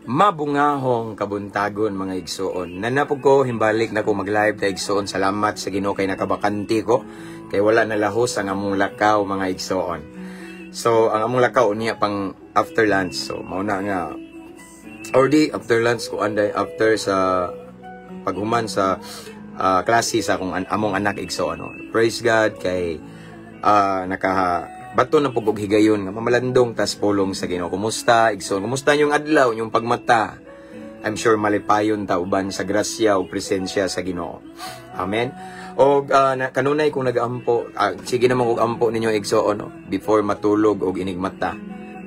Mabungahong kabuntagon mga igsoon. Nanapog ko himbalik na ko mag-live ta igsoon. Salamat sa Ginoo kay nakabakanti ko. Kay wala na lahos ang among lakaw mga igsoon. So ang among lakaw niya pang after lunch. So mauna nga already after lunch ko anday after sa paghuman sa klase sa akong among anak igsoon. Praise God kay bato na pugog higayon nga mamalandong tas pulong sa Ginoo. Kumusta igsoon? Kumusta yung adlaw, yung pagmata? I'm sure malipayon ta uban sa grasya o presensya sa Ginoo. Amen. O kanunay kung nagaampo, sige naman kog ampo ninyo igsoon no? Before matulog og inigmata.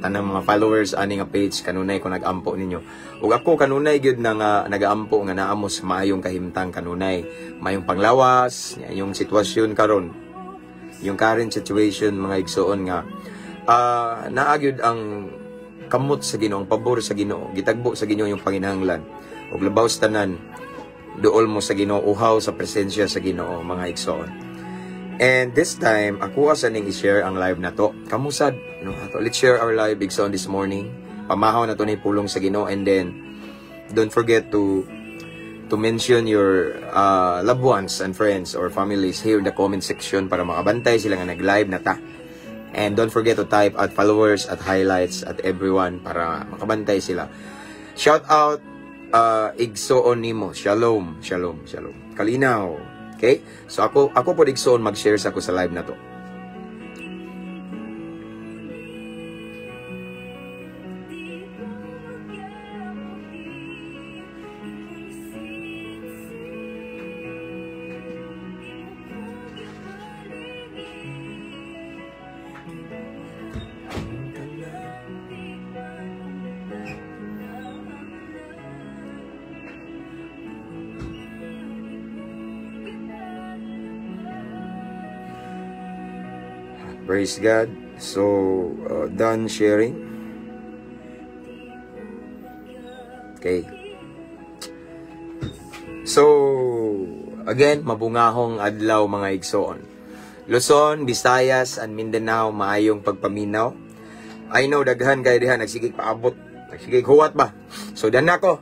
Tanang mga followers ani nga page kanunay kung nagampo ninyo. Ug ako kanunay gyud na nga nagaampo nga naamos maayong kahimtang kanunay. Mayong panglawas, yung sitwasyon karon. Yung current situation mga igsoon nga naagyud ang kamot sa Ginoo, ang pabor sa Ginoo, gitagbo sa Ginoo yung panginahanglan. Ug labaw sa tanan duol mo sa Ginoo, uhaw sa presensya sa Ginoo mga igsoon. And this time ako asa ning i-share ang live na to. Kamusad no? Let's share our live igsoon this morning. Pamahaw na to ni pulong sa Ginoo, and then don't forget to mention your loved ones and friends or families here in the comment section para makabantay sila nga nag-live na ta. And don't forget to type at followers at highlights at everyone para makabantay sila. Shout out igsoon nimo. Shalom, shalom, shalom. Kalinaw. Okay? So ako po igsoon mag-share sa ako sa live na to. Praise God. So, done sharing. Okay. So, again, mabungahong adlaw mga igsoon. Luzon, Visayas, and Mindanao, maayong pagpaminaw. I know, daghan kayo dihan, nagsigig paabot. Nagsigig huwat ba? So, dan ako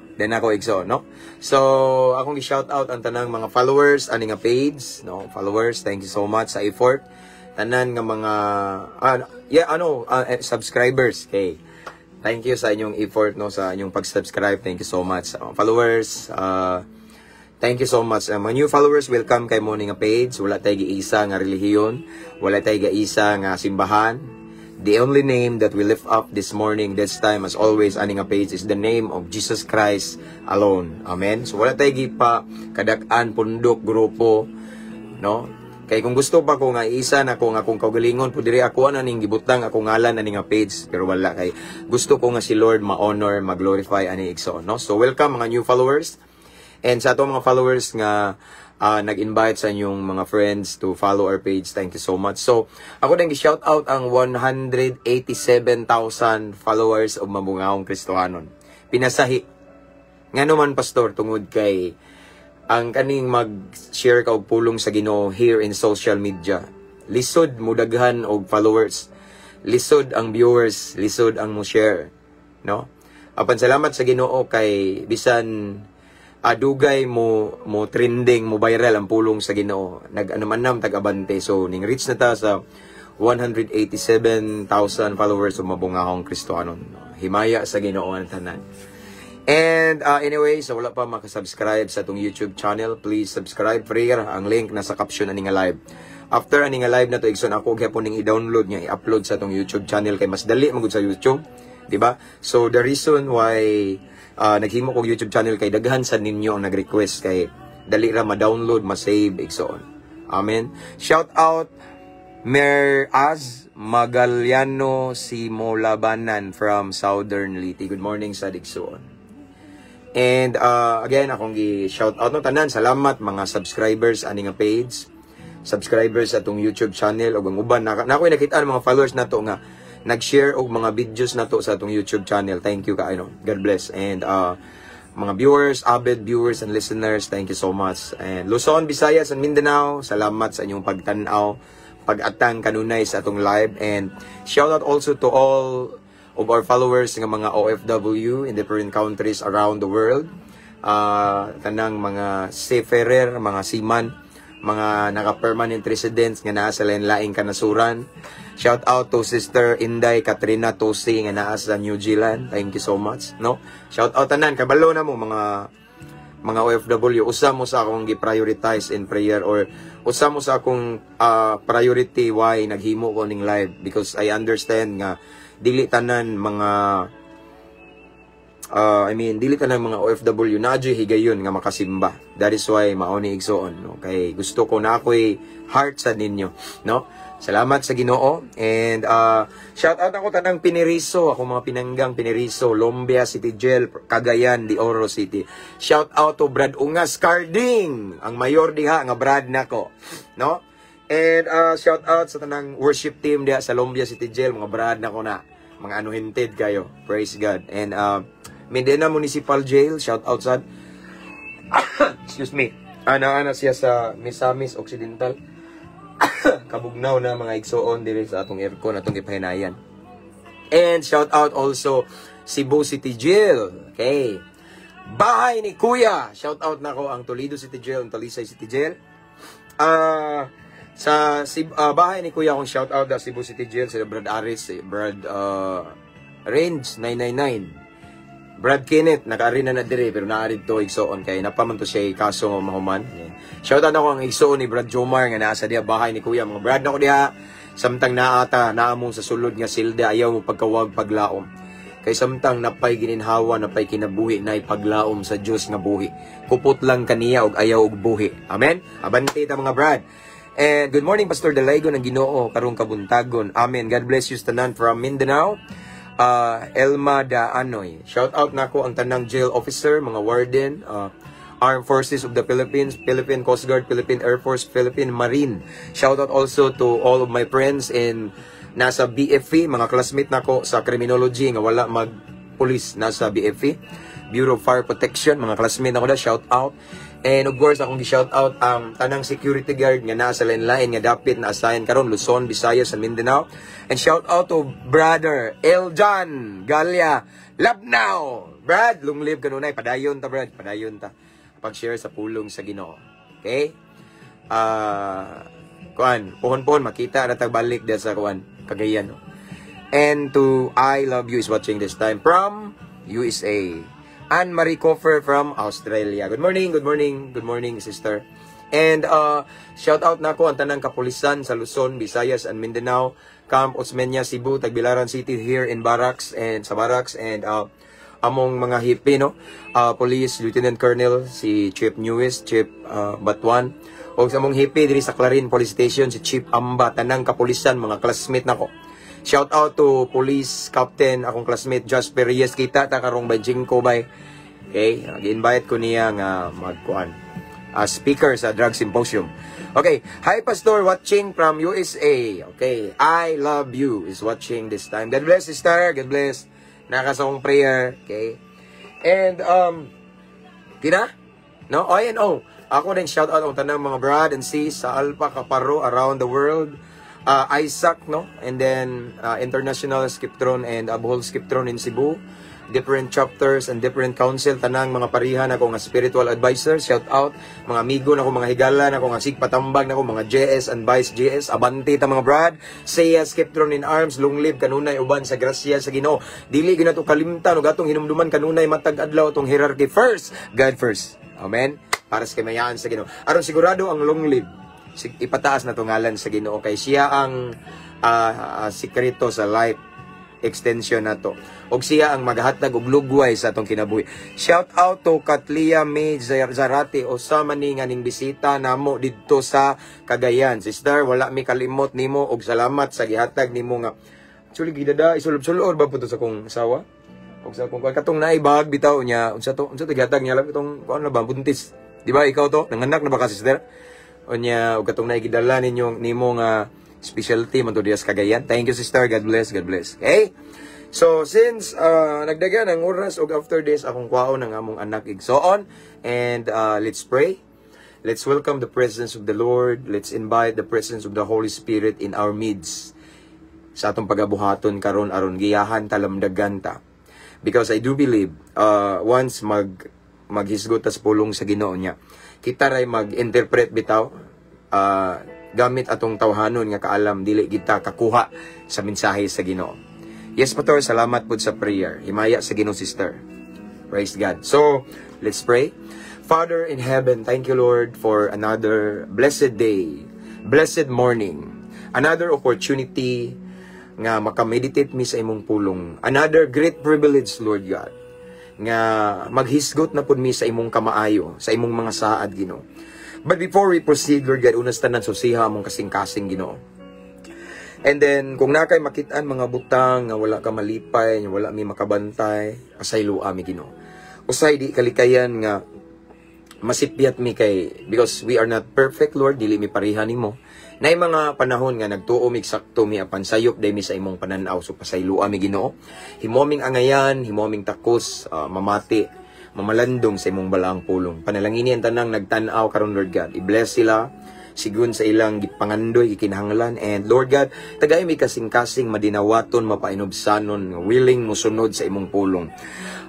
igsoon, no? So, akong i-shout out ang tanang mga followers, ani nga page, no? Followers, thank you so much sa effort. Tanan nga mga subscribers. Okay. Thank you sa inyong effort no sa inyong pag-subscribe. Thank you so much. Followers, thank you so much. Mga new followers, welcome kay mo nga page. Wala tay giisa nga relihiyon, wala tay giisa nga simbahan. The only name that we lift up this morning, this time as always ani nga page is the name of Jesus Christ alone. Amen. So wala tay gipa kadak-an pundok grupo, no? Kay kung gusto pa ko nga isa na ko nga akong kaugalingon po diri ako na ning gibutang ako ngalan ani nga page, pero wala kay gusto ko nga si Lord ma-honor, ma-glorify ani igsoon, no? So welcome mga new followers. And sa atong mga followers nga nag-invite sa inyong mga friends to follow our page, thank you so much. So ako dang gi-shout out ang 187,000 followers of Mabungahong Kristohanon. Pinasahi ngano man pastor tungod kay ang kaning mag-share ka og pulong sa Ginoo here in social media. Lisod mo daghan og followers. Lisod ang viewers, lisod ang mo share, no? Apan salamat sa Ginoo kay bisan adugay mo trending, mo viral ang pulong sa Ginoo. Nag-anamanam tag-abante. So ning reach na ta sa 187,000 followers of Mabungahong Kristohanon. Himaya sa Ginoo ang tanan. And anyway, so wala pa makasubscribe sa itong YouTube channel, please subscribe. Prayer, ang link nasa caption ani nga live. After ani nga live na to, igsoon ako gyapon ning i-download niya, i-upload sa itong YouTube channel kay mas dali magud sa YouTube, di ba? So the reason why naghimo ko YouTube channel kay daghan sa ninyo ang nag-request kay dali ra ma-download, ma-save igsoon. Amen. Shout out Mer Az Magaliano Simolabanan from Southern Liti. Good morning sa igsoon. And again, akong gi-shout out no tanan. Salamat mga subscribers ani nga page, subscribers sa atong YouTube channel ug ang uban nakoy nakita ang mga followers nato nga nag-share og mga videos nato sa atong YouTube channel. Thank you kaayo. God bless. And mga viewers, avid viewers and listeners, thank you so much. And Luzon, Visayas and Mindanao, salamat sa inyong pagtan-aw, pag-atang kanunay sa atong live. And shout out also to all of our followers nga mga OFW in different countries around the world. Tanang mga seafarer, mga seaman, mga naka-permanent residents nga naa sa lain-laing kanasuran. Shout out to Sister Inday Katrina Tosi nga naa sa New Zealand. Thank you so much, no? Shout out tanan, kabalo na mo mga OFW. Usa mo sa akong gi-prioritize in prayer, or usa mo sa akong priority why naghimo ko ning live, because I understand nga dili tanan mga dili tanan mga OFW na adyo higayon nga makasimba. That is why mauni igsoon, no? Kay gusto ko na ako'y heart sa ninyo, no? Salamat sa Ginoo. And shout out ako tanang Piniriso, ako mga pinanggang Piniriso, Lombia City Jail, Cagayan de Oro City. Shout out to Brad Ungas Carding, ang mayor diha nga Brad nako, no? And shout out sa tanang worship team diha sa Lombia City Jail, mga Brad nako na, mga anuhinted kayo. Praise God. And Medina Municipal Jail, shout out sa excuse me. Ana siya sa Misamis Occidental. Kabugnaw na mga igsoon diri sa atong aircon atong ipahinayan. And shout out also Cebu City Jail. Okay. Bahay ni Kuya. Shout out nako ang Toledo City Jail, ang Talisay City Jail. Sa bahay ni Kuya akong shout out sa Cebu City Jail, si Brad Aris, si Brad Range 999. Brad Kenneth, naka-arena na dire, pero naarid to igsoon, kaya napaman to siya kaso mahuman. Shout out ako ang igsoon ni Brad Jomar, nga nasa diha bahay ni Kuya. Mga Brad na ko diha, samtang naata, naamong sa sulod nga silda, ayaw mo pagkawag paglaom. Kay samtang napay gininhawa, napay kinabuhi, na ipaglaom sa Diyos nga buhi. Kupot lang kaniya, og ayaw og buhi. Amen? Abante ta mga Brad. And good morning, Pastor Dalaygo ng Ginoo, karong kabuntagon. Amen. God bless you, tanan from Mindanao. Elma Daanoy. Shout out nako ang tanang jail officer, mga warden, Armed Forces of the Philippines, Philippine Coast Guard, Philippine Air Force, Philippine Marine. Shout out also to all of my friends in nasa BFE, mga classmate nako sa criminology nga wala mag-police, nasa BFE, Bureau of Fire Protection, mga classmate nako da, shout out. And of course, akong gi-shout out ang tanang security guard nga nasa lain-lain nga dapit na assign karon Luzon, Visayas, and Mindanao. And shout out to Brother Eljan Galia Labnaw. Brad, long live kanunay. Padayon ta, Brad. Padayon ta. Pag-share sa pulong sa Ginoo. Okay? Pohon-pohon, makita na tagbalik dyan sa Cagayan. No? And to I Love You is watching this time from USA. Anne-Marie Coffer from Australia. Good morning, good morning, good morning, sister. And shout out na ko ang tanang kapulisan sa Luzon, Visayas, and Mindanao, Camp Osmeña, Cebu, Tagbilaran City here in Barracks and sa Barracks, and among mga hippie, no? Police Lieutenant Colonel si Chief Newis, Chief Batuan, o sa among hippie diri sa Clarin Police Station si Chief Amba, tanang kapulisan, mga classmate nako. Shout out to Police Captain, akong classmate Jasper Reyes, kita ta karong 25 bay. Okay, gi-invite ko niya nga magkuan speaker sa Drug Symposium. Okay, hi Pastor, watching from USA. Okay, I Love You is watching this time. God bless, sister. God bless. Nakasawang prayer. Okay. And kina? No? Ako din shout out ang tanang mga brad and sis sa Alpha Kaparo around the world. Isaac, no? And then International Skiptron and Abohol Skiptron in Cebu. Different chapters and different council. Tanang mga parihan ako nga spiritual advisor. Shout out. Mga amigo na ako, mga higalan ako, nga sigpatambag na ako, mga JS and Vice JS. Abante ta mga brad. Saya Skiptron in Arms. Long live kanunay uban sa grasya sa Ginoo. Dili ginato kalimtan o gatong hinumduman kanunay matag adlaw tong hierarchy first. God first. Amen. Para sa kamayaan sa Ginoo. Aron sigurado ang long live. Ipataas na ngalan sa Ginoo kay siya ang sikreto sa life extension nato. Og siya ang maghatag og lugway sa atong kinabuhi. Shout out to Katlia May Zarate o sa maning aning bisita namo didto sa Cagayan. Sister, wala mi kalimot nimo og salamat sa gihatag nimo nga. Actually gidada isulod-sulod ba puto sa kong asawa? Og sa kong katong naibag bitaw niya unsa to gihatag niya lang itong kuan na ba buntis. Di ba ikaw to? Nanganak na ba ka sister? Onya ug katong naigidala ninyo nimo nga specialty man to dias Cagayan. Thank you sister, God bless, God bless. Okay? So since nagdagan ang oras og after this akong kwaon ang among anak igsoon, and let's pray. Let's welcome the presence of the Lord. Let's invite the presence of the Holy Spirit in our midst. sa atong pagabuhaton karon aron giyahan talamdagan ta. Because I do believe once maghisgot ta sa pulong sa Ginoo niya, kita ray mag-interpret bitaw gamit atong tawhanon nga kaalam dili kita kakuha sa mensahe sa Ginoo. Yes, Pastor, salamat pud sa prayer. Himaya sa Ginoo, sister. Praise God. So, let's pray. Father in heaven, thank you, Lord, for another blessed day, blessed morning, another opportunity nga makameditate mi sa imong pulong. Another great privilege, Lord God, nga maghisgot na pud mi sa imong kamaayo, sa imong mga saad, Ginoo. But before we proceed, Lord God, unas tanan susiha among kasing-kasing, Ginoo. And then, kung nakay makitaan mga butang nga wala ka malipay, nga wala mi makabantay, pasaylo mi, Ginoo. Usay di kalikayan nga masipyat mi kay, because we are not perfect, Lord, dili mi parihan nimo. Nay mga panahon nga nagtuo mi eksakto mi apan sayop day mi sa imong pananaw, so pasaylo mi, Ginoo. Himoming angayan, himoming takos, mamati, mamalandong sa imong balaang pulong. Panalangini ang tanang nagtan-aw karon, Lord God. I-bless sila sigun sa ilang gipangandoy gikinahanglan, and Lord God, tagay mi kasing-kasing madinawaton, mapainobsanon, willing musunod sa imong pulong.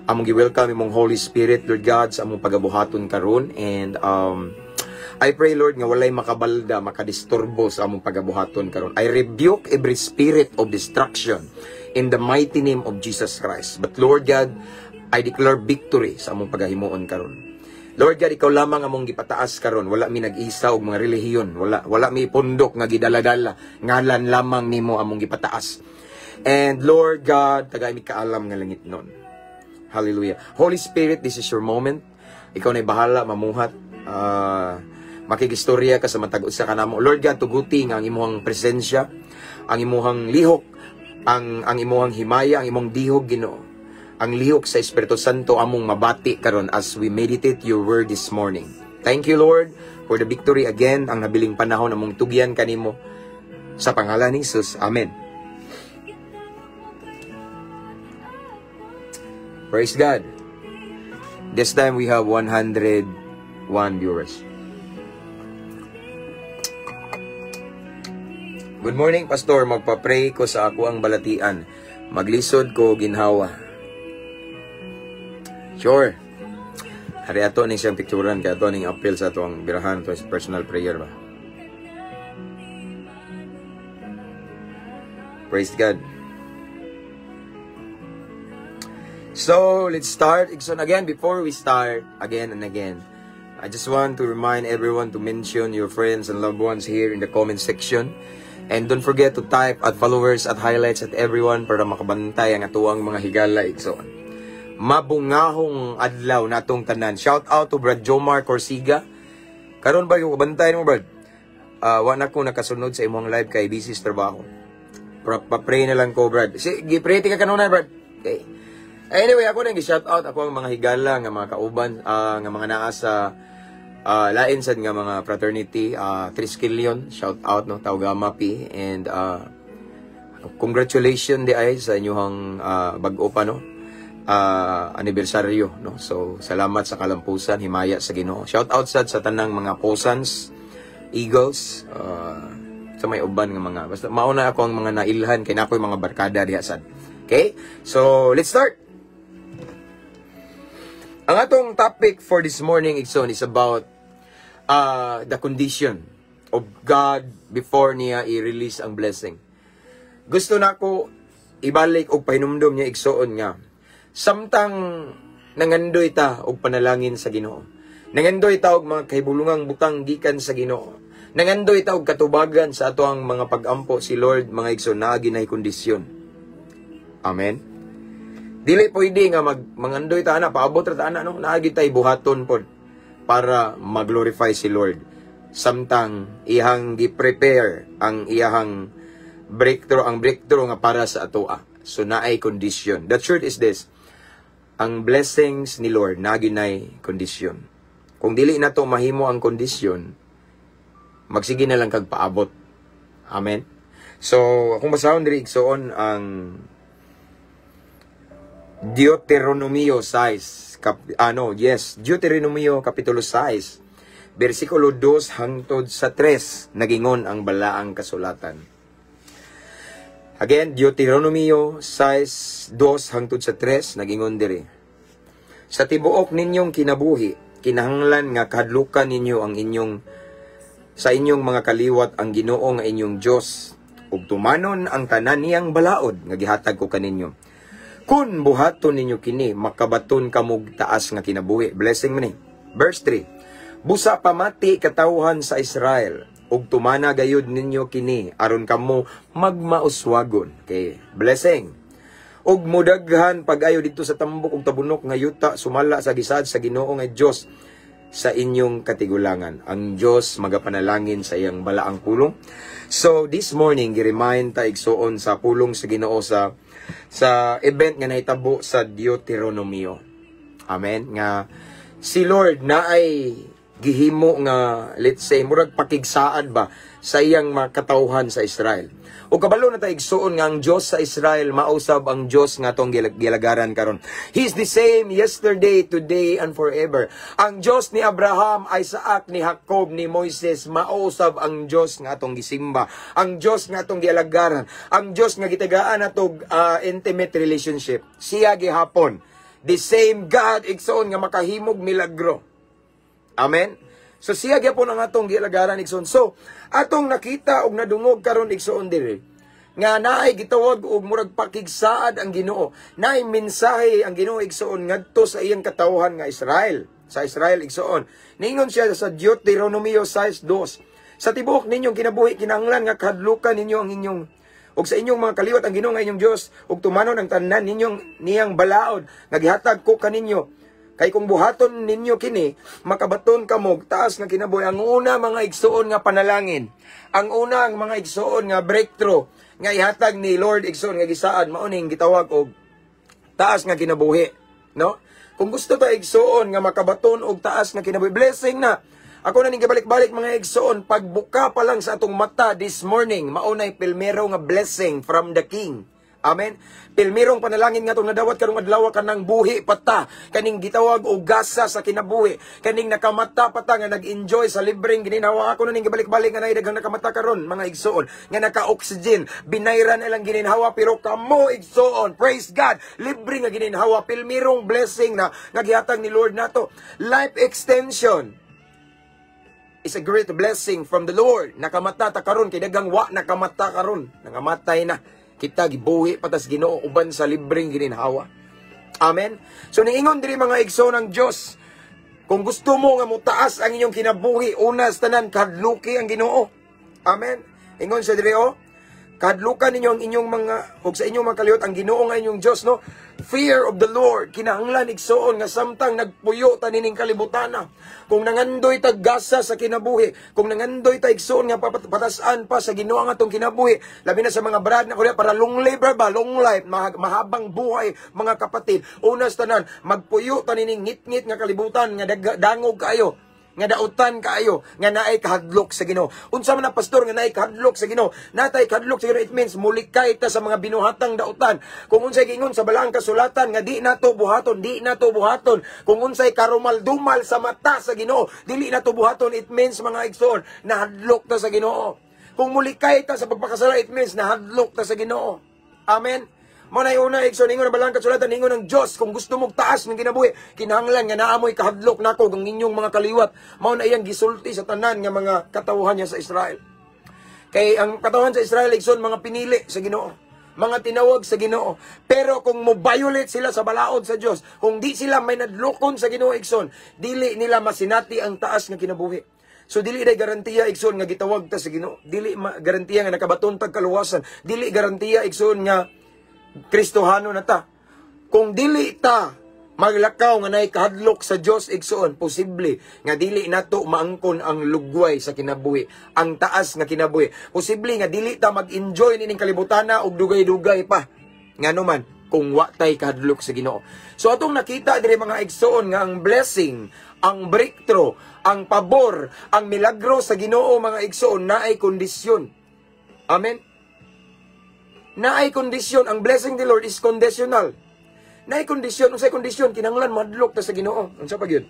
Among gi-welcome imong Holy Spirit, Lord God, sa among pagabuhaton karon, and I pray, Lord, nga walay makabalda, makadisturbo sa among pagabuhaton karon. I rebuke every spirit of destruction in the mighty name of Jesus Christ. But Lord God, I declare victory sa among pagahimuon karon. Lord God, ikaw lamang among gipataas karon. Wala mi nag-isa og mga relihiyon, wala mi pundok nga gidaladala, ngalan lamang nimo among gipataas. And Lord God, tagay mi kaalam nga langit nun. Hallelujah. Holy Spirit, this is your moment. Ikaw na'y bahala mamuhat. Makigistorya ka sa matag-ud sa kanamo. Lord God, tuguti nga ang imuhang presensya, ang imuhang lihok, ang imuhang himaya, ang imong dihog, Ginoo. Ang lihok sa Espiritu Santo among mabati karon as we meditate your word this morning. Thank you, Lord, for the victory again, ang nabiling panahon among tugyan kanimo. Sa pangalan ni Jesus. Amen. Praise God. This time we have 101 viewers. Good morning, Pastor. Magpa-pray ko sa ako ang balatian. Maglisod ko ginhawa. Sure. Hari ato ning siyang picturean, kaya ato ning appeal sa ato ang birahan, to is personal prayer ba. Praise God. So, let's start. So, again, before we start, again and again, I just want to remind everyone to mention your friends and loved ones here in the comment section. And don't forget to type at followers at highlights at everyone para makabantay ang atuang mga higala. So, mabungahong adlaw natong tanan. Shout out to Brad Jomar Corsiga. Karon ba yung kabantay mo, Brad? Wa na ko nakasunod sa imong live kay busy sa trabaho. Pa-pray na lang ko, Brad. Sige, pray ka kanuna, Brad. Okay. Anyway, ako na gi-shout out ako ang mga higala nga mga kauban, nga mga naa sa lain sad nga mga fraternity, Triskelion, shout out no, Taugama P, and congratulations di ay sa inyong bag-o pa no. Anibersaryo, no? So, salamat sa kalampusan, himaya sa Ginoo. Shout out sa tanang mga Posans, Eagles, sa may uban nga mga, basta mauna ako ang mga nailhan, kay nako'y mga barkada diha sad. Okay? So, let's start! Ang atong topic for this morning, Ikson, is about the condition of God before niya i-release ang blessing. Gusto na ko ibalik o pahinumdom niya, Ikson, nga samtang nangandoy ta og panalangin sa Ginoo. Nangandoy ta og mga kahibulungang butang gikan sa Ginoo. Nangandoy ta og katubagan sa ato ang mga pag-ampo si Lord, mga igsoon, naa ginay kondisyon. Amen. Dili pwede nga mangandoy ta ana, paabot ra ta ana no, naa gid tay buhaton pod para mag-glorify si Lord. Samtang ihang gi-prepare ang iyahang breakthrough nga para sa atoa. So naay condition. The truth is this. Ang blessings ni Lord na ginay kondisyon. Kung dili na to mahimo ang kondisyon, magsige na lang kag paabot. Amen. So, kung basahon diri igsoon ang Deuteronomio 6, Deuteronomio kapitulo 6, versikulo 2 hangtod sa 3, nagingon ang balaang kasulatan. Again, Deuteronomio 6:2 hangtod sa 3 nagingon diri. Sa tibuok ninyong kinabuhi, kinahanglan nga kahadlukan ninyo ang sa inyong mga kaliwat ang Ginoo nga inyong Dios, ug tumanon ang tanan niyang balaod nga gihatag ko kaninyo. Kun buhaton ninyo kini, makabaton kamog taas nga kinabuhi. Blessing man ni. Verse 3. Busa pamati katawhan sa Israel, ug tumana gayud ninyo kini aron kamo magmauswagon. Okay, blessing. Ug mudaghan pag-ayo dito sa tambok ug tabunok nga yuta sumala sa gisad sa Ginoo nga Dios sa inyong katigulangan. Ang Dios magapanalangin sa iyang balaang pulong. So this morning gi-remind ta igsuon sa pulong sa Ginoo sa event nga nahitabo sa Deuteronomio. Amen. Nga si Lord na ay gihimo nga, let's say, murag pakigsaad ba sa iyang mga katawhan sa Israel. O kabalo na tayo igsuon nga ang Diyos sa Israel, mausab ang Diyos nga tong gilagaran karon. He is the same yesterday, today, and forever. Ang Diyos ni Abraham, Isaac, ni Jacob, ni Moises, mausab ang Diyos nga atong gisimba. Ang Diyos nga atong gilagaran. Ang Diyos nga gitagaan atong intimate relationship. Siya gihapon. The same God, igsuon nga makahimog milagro. Amen? So siya gyapon ang atong gilagaran igsoon. So atong nakita og nadungog karon igsoon diri nga naay gitawag og murag pakigsaad ang Ginoo. Naay mensahe ang Ginoo igsoon ngadto sa iyang katawhan nga Israel. Sa Israel igsoon. Ningon siya sa Deuteronomio 6:2. Sa tibuok ninyong kinabuhi kinahanglan nga kahadlukan ninyo ang inyong ug sa inyong mga kaliwat ang Ginoo nga inyong Dios ug tumanon ang tanan niyang balaod nga gihatag ko kaninyo. Kay kung buhaton ninyo kini, makabaton kamog taas nga kinabuhi. Ang una mga igsuon nga panalangin. Ang una ang mga igsuon nga breakthrough nga ihatag ni Lord igsuon nga gisaad mauning gitawag og taas nga kinabuhi, no? Kung gusto ta igsuon nga makabaton og taas nga kinabuhi, blessing na. Ako na ning gibalik-balik mga igsuon, pagbuka pa lang sa atong mata this morning, maunay pilmero nga blessing from the King. Amen. Pilmirong panalangin nga itong nadawat karong adlaw kanang buhi pata, kaning gitawag og gasa sa kinabuhi, kaning nakamata pata nga nag-enjoy sa libreng gininhawa. Ako na ning gibalik-balik nga naidaghang nakamata karon mga igsoon nga naka-oxygen, binayran ilang gininhawa pero kamo igsoon, praise God, libre nga gininhawa, pilmirong blessing na gihatag ni Lord nato. Life extension is a great blessing from the Lord. Nakamata ta karon kay daghang wa nakamata karon, nangamatay na. Kita gibuhi patas Ginoo uban sa libreng gininhawa. Amen. So niingon diri mga igsoon ng Dios, kung gusto mo nga mutaas ang inyong kinabuhi, una sa tanan kahadluki ang Ginoo. Amen. Ingon sa diri kahadlukan ninyo ang inyong mga ug sa inyong mga kaliwat ang Ginoo nga inyong Dios, no? Fear of the Lord kinahanglan igsoon nga samtang nagpuyo ta nining kalibutan na. Kung nangandoy tag gasa sa kinabuhi, kung nangandoy ta igsoon nga patasan pa sa Ginoo nga atong kinabuhi, labi na sa mga brad na kuya para long life, mahabang buhay mga kapatid. Una sa tanan magpuyo ta nining ngit-ngit nga kalibutan nga dangog kayo, nga dautan kaayo, nga naay kahadlok sa Ginoo. Unsa man na pastor nga naay kahadlok sa Ginoo? Natay kahadlok sa Ginoo, it means mulikay ta sa mga binuhatang dautan. Kung unsay giingon sa balaang kasulatan nga di nato buhaton, di nato buhaton. Kung unsay karumal-dumal sa mata sa Ginoo, dili nato buhaton, it means mga igsoon, nahadlok ta sa Ginoo. Kung mulikay ta sa pagpakasala, it means nahadlok ta sa Ginoo. Amen. Mo na una igsoon ingon balang kasulatan ingon ng Dios, kung gusto mong taas ng kinabuhi, kinahanglan nga naamoy kahadlok nako ang inyong mga kaliwat. Mao na iyang gisulti sa tanan nga mga katawhan niya sa Israel. Kay ang katawhan sa Israel igsoon mga pinili sa Ginoo, mga tinawag sa Ginoo. Pero kung mo violate sila sa balaod sa Dios, kung di sila may nadlokon sa Ginoo igsoon, dili nila masinati ang taas nga kinabuhi. So dili day garantiya igsoon nga gitawag ta sa Ginoo, dili garantiya nga nakabaton tag kaluwasan, dili garantiya igsoon nga Kristohano na ta. Kung dili ta maglakaw nga nay kahadlok sa Dios igsoon, posible nga dili nato maangkon ang lugway sa kinabuhi, ang taas nga kinabuhi. Posible nga dili ta mag-enjoy nining kalibutana og dugay-dugay pa. Ngano man kung wa tay kahadlok sa Ginoo. So atong nakita diri mga igsoon nga ang blessing, ang breakthrough, ang pabor, ang milagro sa Ginoo mga igsoon naay kondisyon. Amen. Naay kondisyon, ang blessing of the Lord is conditional. Naay kondisyon, unsay kondisyon kinahanglan madlok ta sa Ginoo. Unsa pa gyud?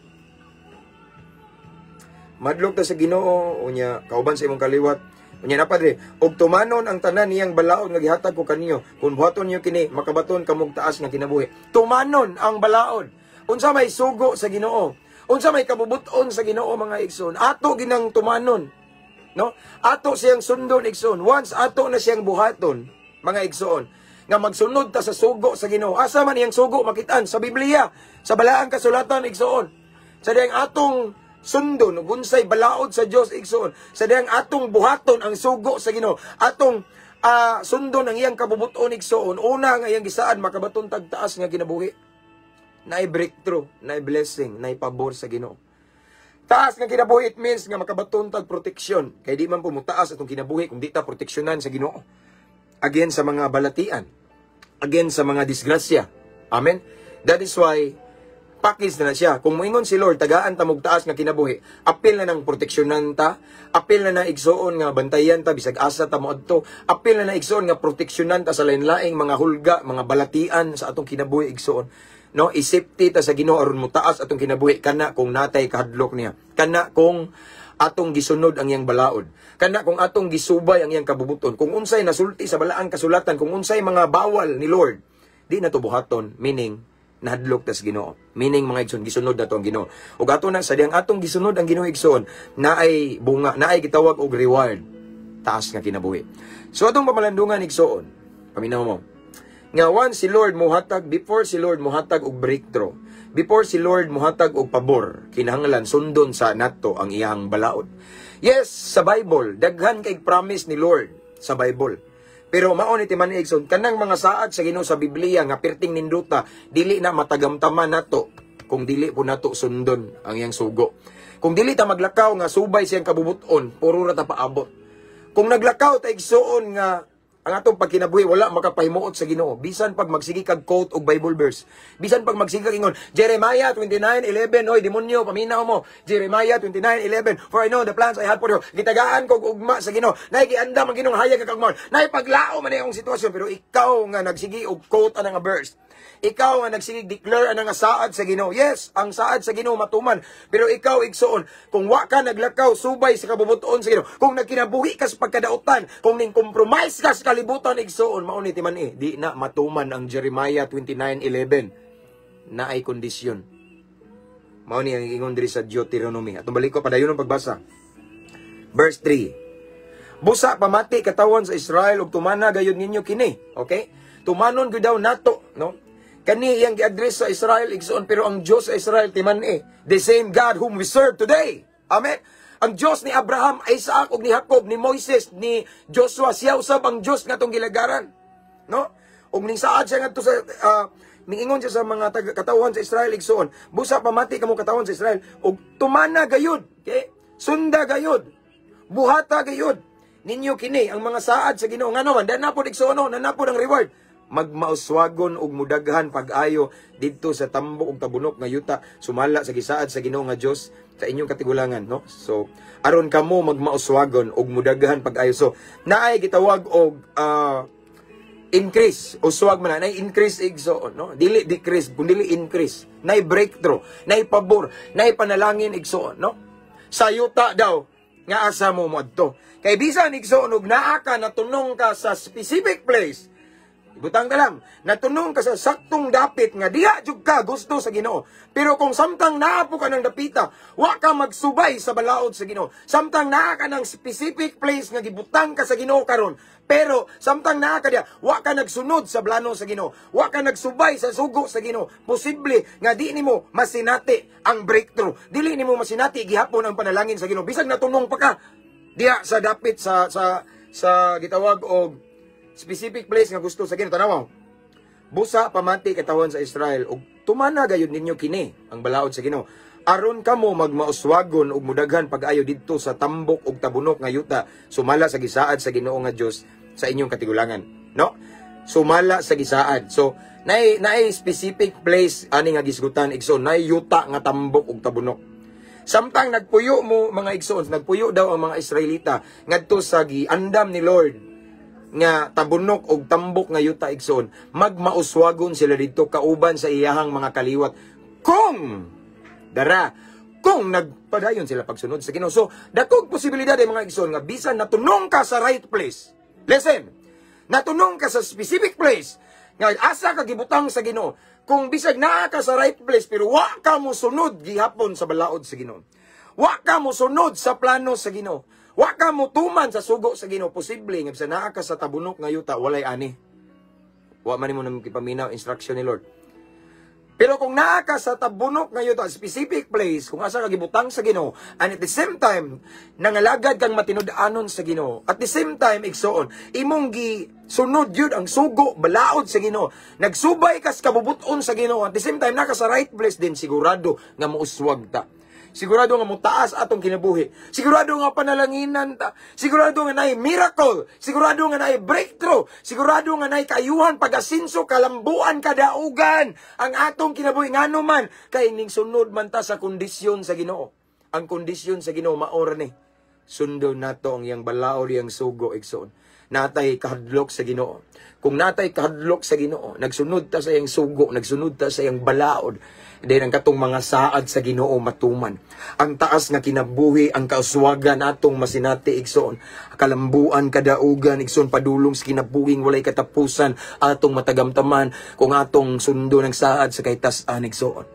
Madlok ta sa Ginoo unya kauban sa imong kaliwat, Unya na padre, og tumanon ang tanan niyang balaod nga gihatag ko kaniyo. Kun buhaton niyo kini, makabaton kamog taas nga kinabuhi. Tumanon ang balaod. Unsa may sugo sa Ginoo? Unsa may kabubuton sa Ginoo mga igsoon? Ato ginang tumanon. No? Ato siyang sundon igsoon. Once ato na siyang buhaton, mga igsoon, nga magsunod ta sa sugo sa Ginoo. Asa man iyang sugo makitaan sa Biblia, sa balaang kasulatan igsoon. Sa diyang atong sundon, unsay balaod sa Dios igsoon. Sa diyang atong buhaton ang sugo sa Ginoo. Atong sundon ang iyang kabubuton igsoon. Una nga iyang gisaan makabaton tagtaas nga kinabuhi. Naay breakthrough, naay blessing, naay pabor sa Ginoo. Taas nga kinabuhi, it means nga makabaton tag proteksyon. Kay di man pumutaas atong kinabuhi kung di ta proteksyonan sa Ginoo. Again sa mga balatian. Again sa mga disgrasya. Amen? That is why package na siya. Kung moingon si Lord, tagaan ta mog taas nga kinabuhi, apil na ng proteksyonan ta, apil na igsoon nga bantayan ta bisag asa ta moadto, apil na igsoon nga proteksyonan ta sa lain-laing mga hulga, mga balatian sa atong kinabuhi igsoon. No, isipti ta sa Ginoo aron mo taas atong kinabuhi kana kung natay kahadlok niya. Kana kung atong gisunod ang iyang balaod. Kana kung atong gisubay ang iyang kabubuton. Kung unsay nasulti sa balaang kasulatan, kung unsay mga bawal ni Lord, di na to buhaton, meaning nahadlok tas Ginoo. Meaning mga igsoon, gisunod na to ang Ginoo. Ug ato na sa diyang atong gisunod ang Ginoo igsoon, naay bunga, naay gitawag og reward, taas nga kinabuhi. So atong pamalandungan igsoon, paminaw mo. Nga once si Lord muhatag, before si Lord muhatag og breakthrough, before si Lord muhatag og pabor, kinahanglan sundon sa nato ang iyang balaod. Yes, sa Bible, daghan kay promise ni Lord sa Bible. Pero mao ni timan igsoon, kanang mga saad sa Ginoo sa Biblia nga perting ninduta, dili na matagamtaman nato kung dili po nato sundon ang iyang sugo. Kung dili ta maglakaw nga subay siyang kabubuton, puro ra ta paabot. Kung naglakaw ta igsoon nga ang atong pagkinabuhi wala makapahimuot sa Ginoo, bisan pag magsigi kag quote og Bible verse, bisan pag magsigi kag ingon Jeremiah 29:11, oy demonyo paminaw mo, Jeremiah 29:11, for I know the plans I have for you. Gitagaan kog ugma sa Ginoo, nay giandam ang Ginoo hayag kag mo, nay paglao man ang sitwasyon, pero ikaw nga nagsigi og quote ana nga verse, ikaw nga nagsigig declare ana nga saad sa Ginoo. Yes, ang saad sa Ginoo matuman, pero ikaw igsoon, kung wa ka naglakaw subay sa kabubuton sa Ginoo, kung nagkinabuhi ka sa pagkadautan, kung ning compromise ka sa kalibutan igsoon, mao ni timan di na matuman ang Jeremiah 29:11 na ay kondisyon. Mao ni ang ingon diri sa Deuteronomy. Atong balik ko padayon ang pagbasa. Verse 3. Busa pamati katawan sa Israel ug tumana gayud ninyo kini. Okay? Tumanon gyud daw nato, no? Kani iyang gi-address sa Israel igsoon, pero ang Dios sa Israel timan the same God whom we serve today. Amen. Ang Dios ni Abraham, Isaac ug ni Jacob, ni Moises, ni Joshua, siya usab ang Dios ngatong gilagaran. No? Ug ning saad siya ngadto sa mingingon siya sa mga katawhan sa Israel igsoon, busa pamati kamo katawhan sa Israel ug tumana gayud, okay? Sunda gayud. Buhata gayud ninyo kini ang mga saad sa Ginoo. Ngano man nanapod igsoon, nanapod ang reward. Magmauswagon ug mudaghan pag-ayo didto sa tambok ug tabunok nga yuta sumala sa gisaad sa Ginoo nga Dios sa inyong katigulangan, no? So aron kamo magmauswagon ug mudaghan pag-ayo. So naay gitawag og increase, uswag man na increase igsoon, no? Dili decrease, kundi increase. Nay breakthrough, nay pabor, nay panalangin igsoon, no? Sa yuta daw nga asa mo moadto. Kay bisan igsoon ug naa ka natunong ka sa specific place, butang ka lang, natunong ka sa saktong dapit nga diha jud ka gusto sa Ginoo. Pero kung samtang naapo ka ng dapita, wa ka magsubay sa balaod sa Ginoo. Samtang naa ka ng specific place nga gibutang ka sa Ginoo karon, pero samtang naa ka diha, wa ka nagsunod sa plano sa Ginoo. Wa ka nagsubay sa sugo sa Ginoo. Posible nga di nimo masinati ang breakthrough. Dili nimo masinati gihapon ang panalangin sa Ginoo. Bisag natunong pa ka diha sa dapit sa gitawag og specific place nga gusto sa Ginoo. Tanaw. Busa pamati katawan sa Israel ug tumana gayud ninyo kini ang balaod sa Ginoo. Aron kamo magmauswagon ug mudaghan pag-ayo didto sa tambok ug tabunok nga yuta sumala sa gisaad sa Ginoo nga Dios sa inyong katigulangan, no? Sumala sa gisaad. So naay specific place ani nga gisgutan igsoon, naay yuta nga tambok ug tabunok. Samtang nagpuyo mo mga igsoon, nagpuyo daw ang mga Israelita ngadto sa giandam ni Lord nga tabunok og tambok nga yuta igsoon, magmauswagon sila didto kauban sa iyahang mga kaliwat. Kung kung nagpadayon sila pagsunod sa Ginoo. So, dakog posibilidad ay mga igsoon nga bisan natunong ka sa right place. Listen, natunong ka sa specific place nga asa ka gibutang sa Ginoo. Kung bisag naa ka sa right place pero wa ka mo sunod gihapon sa balaod sa Ginoo. Wa ka mo sunod sa plano sa Ginoo. Wa ka mo tuman sa sugo sa Ginoo. Posible nga bisan naa ka sa tabunok nga yuta walay ani. Wa man mo nang ipaminaw instruction ni Lord. Pero kung naa ka sa tabunok ngayon, a specific place, kung asa ka gibutang sa Ginoo, and at the same time, nangalagad kang matinud-anon sa Ginoo, at the same time, igsoon, imong gisunod yun ang sugo, balaod sa Ginoo, nagsubay kas kabubuton sa Ginoo, at the same time, naka sa right place din, sigurado nga muuswag ta. Sigurado nga mutaas atong kinabuhi. Sigurado nga panalanginan ta. Sigurado nga naay miracle. Sigurado nga naay breakthrough. Sigurado nga naay kayuhan, pag-asinso, kalambuan, kadaugan. Ang atong kinabuhi ngano man kay ning sunod man ta sa kondisyon sa Ginoo. Ang kondisyon sa Ginoo maora ni. Sundo nato ang yang balaod yang sugo igsoon. Natay kahadlok sa Ginoo. Kung natay kahadlok sa Ginoo, nagsunod ta sa yang sugo, nagsunod ta sa yang balaod. Then ang katong mga saad sa Ginoo matuman. Ang taas nga kinabuhi, ang kauswagan atong masinati igsoon. Kalambuan, kadaugan, igsoon padulong sa kinabuhing walay katapusan atong matagamtaman kung atong sundo ng saad sa kaytas-an igsoon.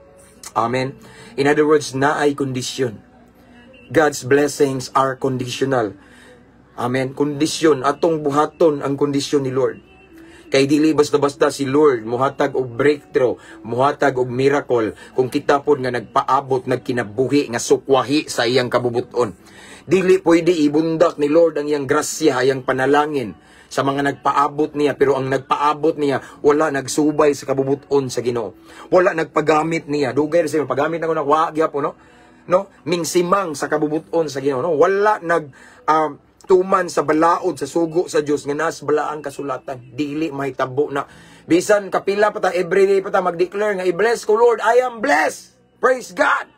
Amen. In other words, naay kondisyon. God's blessings are conditional. Amen. Kondisyon atong buhaton ang kondisyon ni Lord. Kay dili basta-basta si Lord muhatag og breakthrough, muhatag og miracle kung kita pod nga nagpaabot, nagkinabuhi nga sukwahi sa iyang kabubuton. Dili pwede ibundak ni Lord ang iyang grasya, iyang panalangin sa mga nagpaabot niya, pero ang nagpaabot niya wala nagsubay sa kabubuton sa Ginoo. Wala nagpagamit niya. Dugay sa pagamit na ko na wa gyapon no? Mingsimang sa kabubuton sa Ginoo, no? Wala tuman sa balaod sa sugo sa Dios nga nas balaan kasulatan, dili mahitabo na bisan kapila pa ta everyday pa ta mag-declare nga i-bless ko Lord, I am blessed, praise God.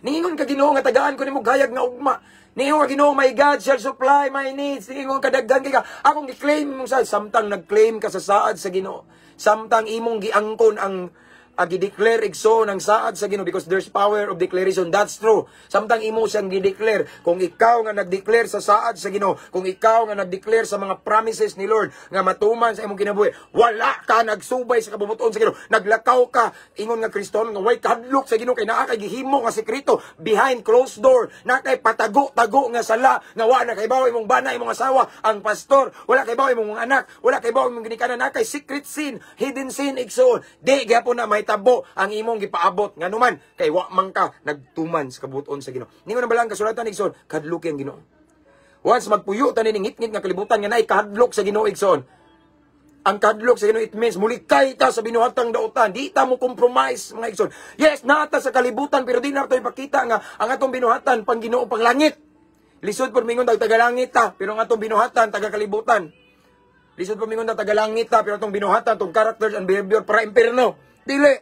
Ningon ka Ginoo nga tagaan ko nimo gayag nga ugma, ningon ka Ginoo, my God shall supply my needs, ningon ka daghan kay ka akong gi-claim mo sa samtang nag-claim ka sa saad sa Ginoo, samtang imong giangkon ang gi-declare igsoon ang saad sa Ginoo, because there's power of declaration. That's true. Samtang imo siyang gi-declare, kung ikaw nga nag-declare sa saad sa Ginoo, kung ikaw nga nag-declare sa mga promises ni Lord nga matuman sa imong kinabuhi, wala ka nagsubay sa kabubuton sa Ginoo, naglakaw ka, ingon nga Kristohanon nga way kadlok sa Ginoo kay naa kay gihimo nga sekreto behind closed door, na kay patago-tago nga sala nga wa na kay bawo imong bana, imong asawa, ang pastor, wala kay bawo imong anak, wala kay bawo imong ginikanan, na kay secret sin, hidden sin igsoon. Di gyapon na may tabo ang imong gipaabot nganuman kay wa man ka nagtuman sa kabuton sa Ginoo. Ningon na balang kasulatan igsoon, kadlok ang Ginoo. Once magpuyo ta ning ngit-ngit nga kalibutan nga nay kahadlok sa Ginoo igsoon. Ang kadlok sa Ginoo, it means mulikay ta sa binuhatang dautan, di ta mo compromise mga igsoon. Yes, nata sa kalibutan pero di na to ipakita nga ang atong binuhatan pang Ginoo pang langit. Lisod por mingon taga langit ta pero ang atong binuhatan taga kalibutan. Lisod por mingon taga langit ta pero atong binuhatan tong characters and behavior para imperno. Dili.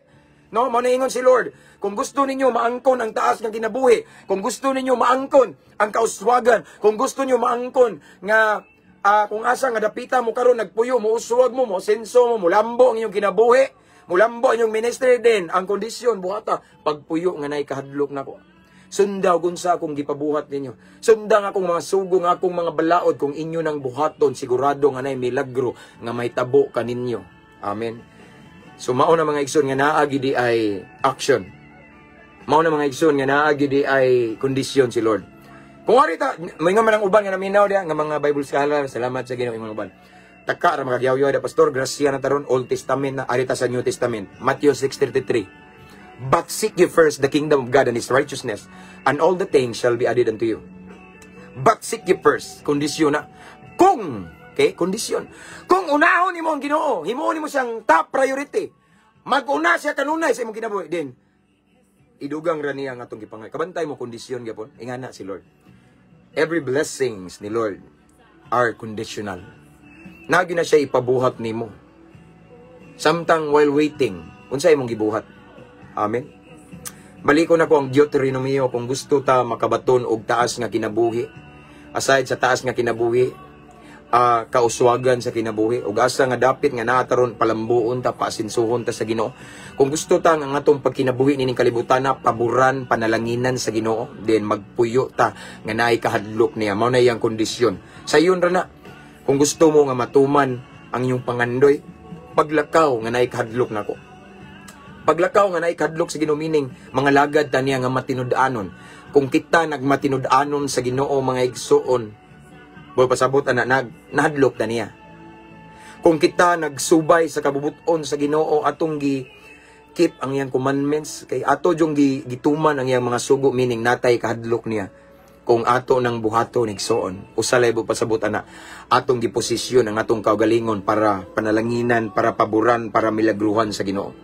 No, manaingon si Lord. Kung gusto ninyo maangkon ang taas ng kinabuhi, kung gusto ninyo maangkon ang kauswagan, kung gusto ninyo maangkon nga kung asa nga dapita mo karon nagpuyo mo uswag mo senso mo mulambo ang inyong kinabuhi, mulambo ang inyong ministry din, ang kondisyon buhata pagpuyo nga nay kahadlok nako. Sundaw gunsa akong gipabuhat ninyo. Sundang akong mga sugo nga akong mga balaod kung inyo nang buhaton, sigurado nga nay milagro nga may tabo kaninyo. Amen. So mao na mga igsoon nga naagi di ay action. Mao na mga igsoon nga naagi di ay kondisyon si Lord. Kung arita may nga man ang uban nga naminaw dia nga mga Bible scholar, salamat sa Ginoo imong uban. Taka ra magagyaw-yaw da pastor, grasya na taron Old Testament na arita sa New Testament. Matthew 6:33. But seek ye first the kingdom of God and His righteousness, and all the things shall be added unto you. But seek ye first, kondisyon na. Kung okay, kondisyon. Kung unahon nimo ang Ginoo, himuon nimo siyang top priority. Mag-una siya kanunay sa imong kinabuhi, din idugang ra niya ang atong gipangay. Kabantay mo kondisyon gyapon. Ingana si Lord. Every blessings ni Lord are conditional. Nagi na siya ipabuhat nimo. Samtang while waiting, unsay imong gibuhat. Amen. Baliko na ko ang Deuteronomio kung gusto ta makabaton og taas nga kinabuhi. Aside sa taas nga kinabuhi, kauswagan sa kinabuhi ug asa nga dapit nga naataron palambuon ta pasinsuhon ta sa Ginoo. Kung gusto ta nga atong pagkinabuhi nining kalibutan na paboran panalanginan sa Ginoo, then magpuyo ta nga naay kahadlok niya. Mao na iyang kondisyon. Sayon ra na. Kung gusto mo nga matuman ang iyong pangandoy, paglakaw nga naay kahadlok nako. Paglakaw nga naay kahadlok sa Ginoo, meaning mga lagad ta niya nga matinud-anon. Kung kita nagmatinud-anon sa Ginoo mga igsoon, boy pasabot na nahadlok na niya. Kung kita nagsubay sa kabubuton sa Ginoo, atong keep ang iyang commandments, kay ato yung gituman ang iyang mga sugo, meaning natay kahadlok niya. Kung ato ng buhato nigsoon, usalay bo pasabot na atong giposisyon ang atong kaugalingon para panalanginan, para paboran, para milagruhan sa Ginoo.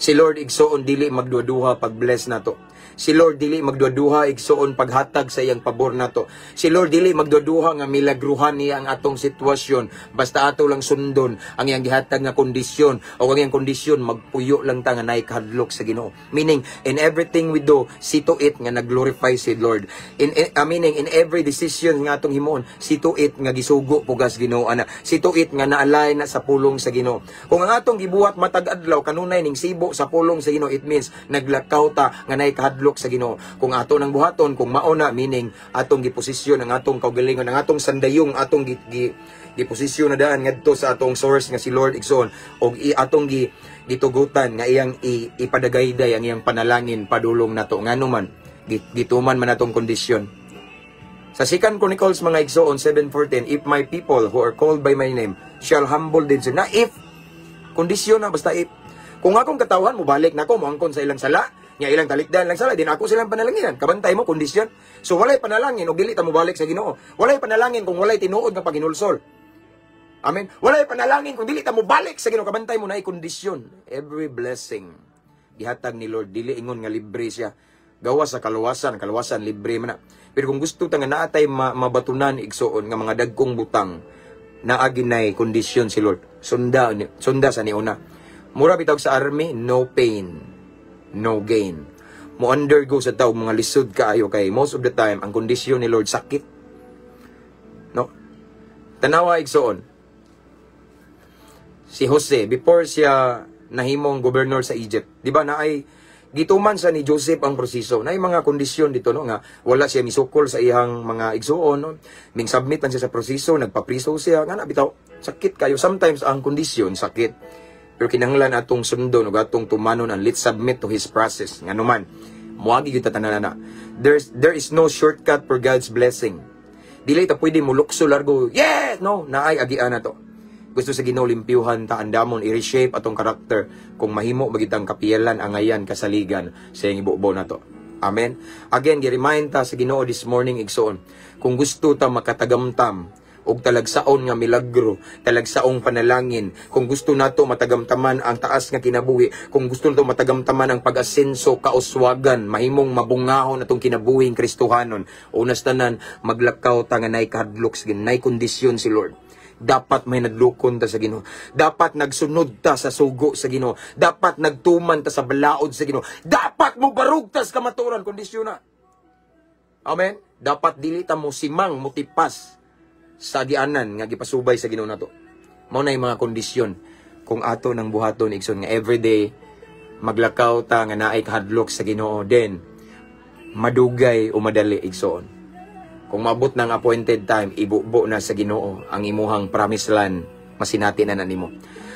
Si Lord igsoon dili magduha-duha pag bless nato. Si Lord dili magduha-duha igsoon paghatag sa iyang pabor nato. Si Lord dili magduha-duha nga milagruhan niya ang atong sitwasyon, basta ato lang sundon ang iyang gihatag nga kondisyon, o ang iyang kondisyon magpuyo lang ta nga naay kahadlok sa Ginoo. Meaning in everything we do, see to it nga nagglorify si Lord. Meaning in every decision nga atong himuon, see to it nga gisugo pugas Ginoo ana. See to it nga naalay na sa pulong sa Ginoo. Kung ang atong gibuhat matag adlaw kanunay ning sibo sa pulong sa Ginoo, it means naglakaw ta nga naay kahadlok sa Ginoo. Kung ato nang buhaton, kung mauna, meaning atong giposisyon ang atong kaugalingon, ang atong sandayong atong giposisyon na daan ngadto sa atong source nga si Lord igsoon, og atong gitugutan nga iyang ipadagayday ang iyang panalangin padulong nato ngano man gituman man atong kondisyon. Sa 2 Chronicles mga igsoon 7:14, if my people who are called by my name shall humble themselves. Na if kondisyon na, basta if. Kung akong katawhan mo balik nako mo angkon sa ilang sala, nga ilang talikdan lang sala, din ako silang panalanginan. Kabantay mo kondisyon. So walay panalangin og dili ta mo balik sa Ginoo. Walay panalangin kung walay tinuod nga paghinulsol. Amen. Walay panalangin kung dili ta mo balik sa Ginoo, kabantay mo na kondisyon. Every blessing gihatag ni Lord, dili ingon nga libre siya. Gawa sa kaluwasan libre man na. Pero kung gusto ta nga naatay mabatunan igsoon nga mga dagkong butang, naagi nay kondisyon si Lord. Sunda sa niuna. Mura bitawg sa army, no pain, no gain. Mo undergo sa tawag mga lisod kaayo kay most of the time ang kondisyon ni Lord sakit. No? Tanawa igsoon. Si Jose before siya nahimong gobernador sa Egypt, di ba naay gituman sa ni Joseph ang proseso. Naay mga kondisyon dito no nga wala siya misukol sa iyang mga igsoon no. Ming submit man siya sa proseso, nagpapriso siya nga na bitaw sakit kayo. Sometimes ang kondisyon sakit. Pero kinahanglan atong sundon ug atong tumanon and let's submit to His process. Nga naman, muagi gyud ta tanana. There is no shortcut for God's blessing. Dili ta pwede mo lukso largo. Yes, no, naay agian na to. Gusto sa Ginoo limpyuhan ta andamon i-reshape atong karakter kung mahimo magitang kapiyalan angayan kasaligan sa iyang ibubo na to. Amen. Again, gi-remind ta sa Ginoo this morning igsoon. Kung gusto ta makatagamtam og talagsaon nga milagro, talagsaong panalangin, kung gusto nato matagamtaman ang taas nga kinabuhi, kung gusto nato matagamtaman ang pag-asenso, kauswagan, mahimong mabungahon atong kinabuhing Kristohanon, unas tanan maglakaw ta nga nay kahadlok sa Ginoo, nay kondisyon si Lord. Dapat may nadlukon ta sa Ginoo. Dapat nagsunod ta sa sugo sa Ginoo. Dapat nagtuman ta sa balaod sa Ginoo. Dapat mo barug ta sa kamaturan, kondisyon na. Amen. Dapat dili ta mo simang motipas sa agianan nga gipasubay sa Ginoo nato. Mao na yung mga kondisyon kung ato nang buhaton igsoon nga everyday maglakaw ta nga naay kahadlok sa Ginoo, then madugay o madali igsoon. Kung maabot ng appointed time, ibubo na sa Ginoo ang imuhang promised land, masinati na nimo.